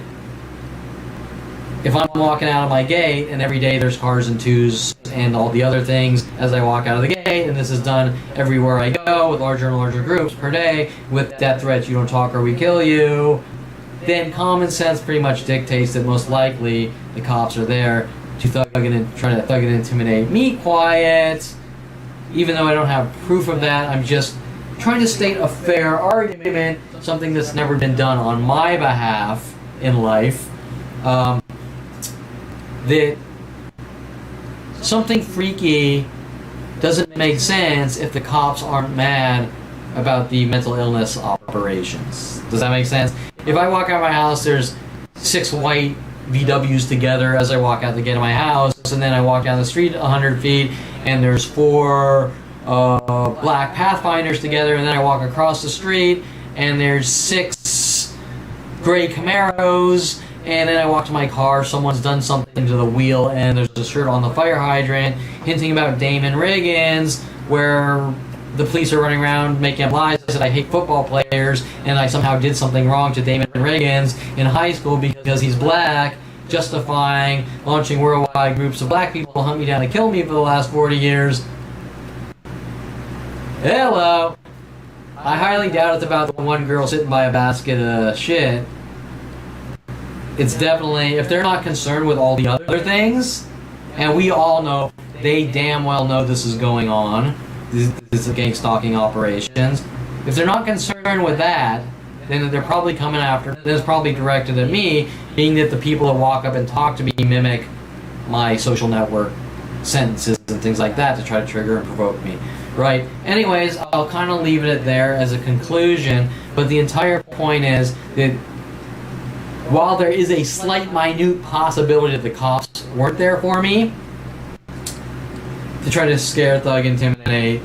if I'm walking out of my gate and every day there's cars and twos and all the other things as I walk out of the gate, and this is done everywhere I go with larger and larger groups per day with death threats, you don't talk or we kill you, then common sense pretty much dictates that most likely the cops are there to try to thug and intimidate me quiet. Even though I don't have proof of that, I'm just trying to state a fair argument, something that's never been done on my behalf in life. That something freaky doesn't make sense if the cops aren't mad about the mental illness operations. Does that make sense? If I walk out of my house, there's 6 white VWs together as I walk out the gate of my house, and then I walk down the street 100 feet, and there's 4 black Pathfinders together, and then I walk across the street, and there's 6 gray Camaros, and then I walk to my car, someone's done something to the wheel, and there's a shirt on the fire hydrant hinting about Damon Riggins, where the police are running around making up lies that I hate football players, and I somehow did something wrong to Damon Riggins in high school because he's black, justifying launching worldwide groups of black people to hunt me down and kill me for the last 40 years. Hello! I highly doubt it's about the one girl sitting by a basket of shit. It's definitely, if they're not concerned with all the other things, and we all know, they damn well know this is going on, this is gang stalking operations. If they're not concerned with that, then they're probably coming after, then it's probably directed at me, being that the people that walk up and talk to me mimic my social network sentences and things like that to try to trigger and provoke me. Right? Anyways, I'll kind of leave it there as a conclusion, but the entire point is that while there is a slight, minute possibility that the cops weren't there for me to try to scare, thug, intimidate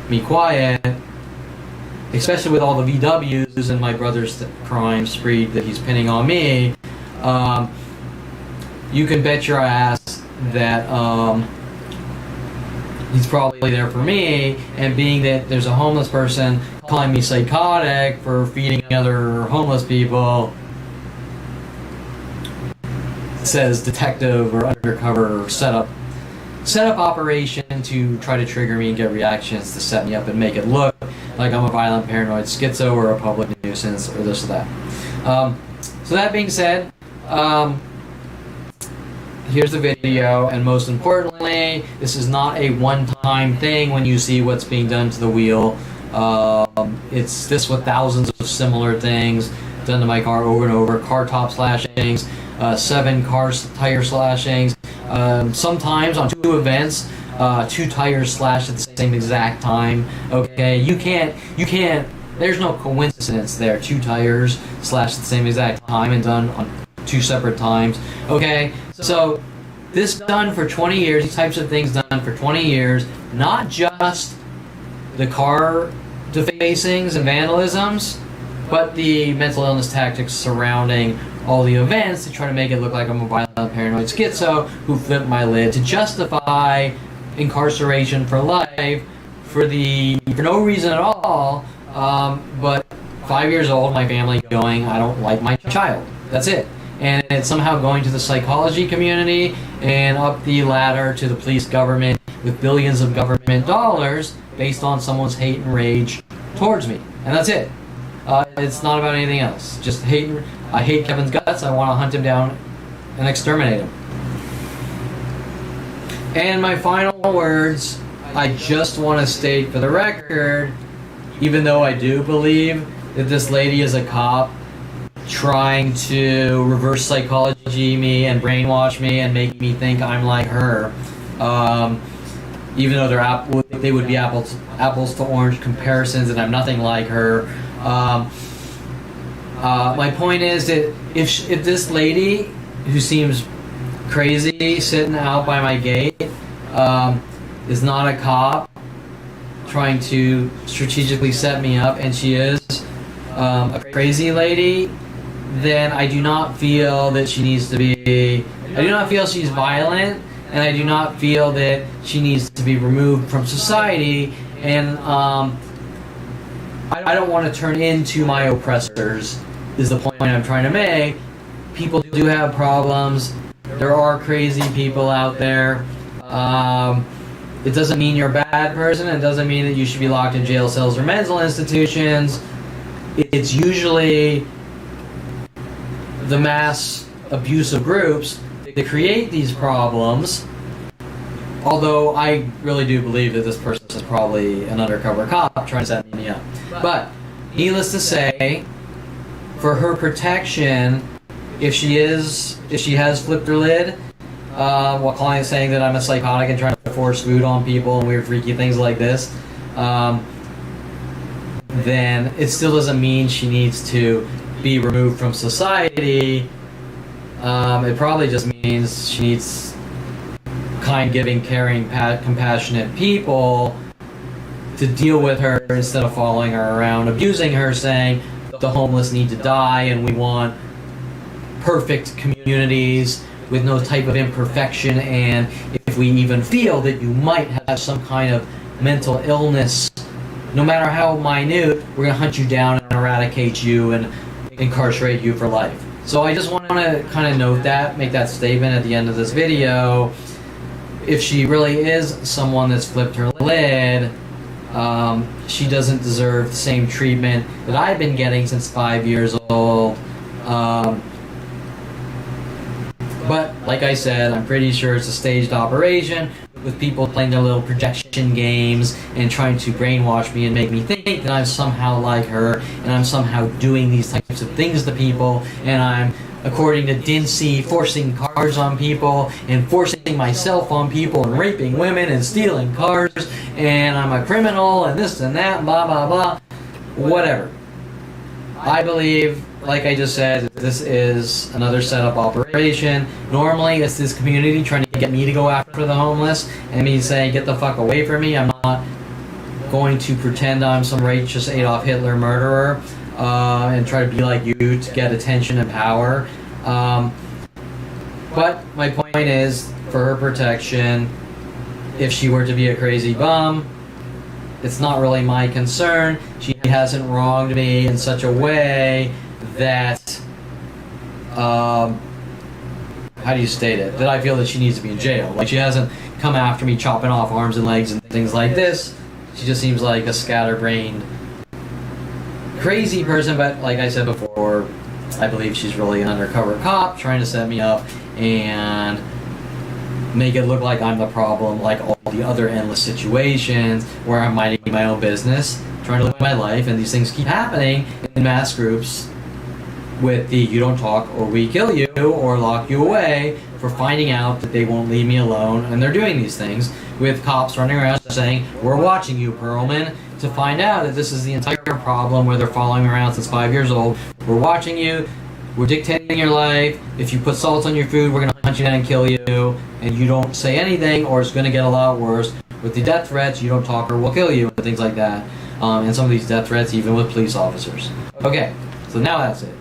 me quiet, especially with all the VWs and my brother's crime spree that he's pinning on me, you can bet your ass that he's probably there for me, and being that there's a homeless person calling me psychotic for feeding other homeless people, says detective or undercover setup operation to try to trigger me and get reactions to set me up and make it look like I'm a violent paranoid schizo or a public nuisance or this or that. So that being said, here's the video, and most importantly, this is not a one-time thing when you see what's being done to the wheel. It's this with thousands of similar things done to my car over and over. Car top slashings, 7 car tire slashings, sometimes on 2 events, 2 tires slashed at the same exact time. Okay, you can't, there's no coincidence there. 2 tires slashed at the same exact time and done on 2 separate times. Okay, so this done for 20 years, these types of things done for 20 years, not just the car defacings and vandalisms, but the mental illness tactics surrounding all the events to try to make it look like I'm a violent paranoid schizo who flipped my lid to justify incarceration for life for no reason at all, but 5 years old, my family going, I don't like my child. That's it. And it's somehow going to the psychology community and up the ladder to the police government with billions of government dollars based on someone's hate and rage towards me. And that's it. It's not about anything else. Just hate. I hate Kevin's guts. I want to hunt him down and exterminate him. And my final words, I just want to state for the record, even though I do believe that this lady is a cop trying to reverse psychology me and brainwash me and make me think I'm like her, even though they would be apples to orange comparisons and I'm nothing like her. My point is that if this lady, who seems crazy, sitting out by my gate, is not a cop trying to strategically set me up, and she is a crazy lady, then I do not feel that she needs to be. I do not feel she's violent, and I do not feel that she needs to be removed from society. And I don't want to turn into my oppressors, is the point I'm trying to make. People do have problems. There are crazy people out there. It doesn't mean you're a bad person. It doesn't mean that you should be locked in jail cells or mental institutions. It's usually the mass abusive groups that create these problems. Although I really do believe that this person is probably an undercover cop trying to set me up. But needless to say, for her protection, if she has flipped her lid, while calling saying that I'm a psychotic and trying to force food on people and weird freaky things like this, then it still doesn't mean she needs to be removed from society. It probably just means she needs kind, giving, caring, compassionate people to deal with her instead of following her around, abusing her, saying the homeless need to die and we want perfect communities with no type of imperfection, and if we even feel that you might have some kind of mental illness, no matter how minute, we're going to hunt you down and eradicate you and incarcerate you for life. So I just want to kind of note that, make that statement at the end of this video. If she really is someone that's flipped her lid, she doesn't deserve the same treatment that I've been getting since 5 years old. But like I said, I'm pretty sure it's a staged operation with people playing their little projection games and trying to brainwash me and make me think that I'm somehow like her and I'm somehow doing these types of things to people, and I'm, according to Dincy, forcing cars on people and forcing myself on people and raping women and stealing cars, and I'm a criminal and this and that, blah blah blah, whatever. I believe, like I just said, this is another setup operation. Normally it's this community trying to get me to go after the homeless and me saying get the fuck away from me. I'm not going to pretend I'm some righteous Adolf Hitler murderer and try to be like you to get attention and power. But my point is, for her protection, if she were to be a crazy bum, it's not really my concern. She hasn't wronged me in such a way that, how do you state it? That I feel that she needs to be in jail. Like, she hasn't come after me chopping off arms and legs and things like this. She just seems like a scatterbrained, crazy person, but like I said before, I believe she's really an undercover cop trying to set me up and make it look like I'm the problem, like all the other endless situations where I'm minding my own business, trying to live my life, and these things keep happening in mass groups with the you don't talk or we kill you or lock you away for finding out that they won't leave me alone, and they're doing these things with cops running around saying, we're watching you, Perlman, to find out that this is the entire problem where they're following me around since 5 years old. We're watching you. We're dictating your life. If you put salt on your food, we're going to hunt you down and kill you. And you don't say anything, or it's going to get a lot worse. With the death threats, you don't talk or we'll kill you, and things like that. And some of these death threats even with police officers. Okay, so now that's it.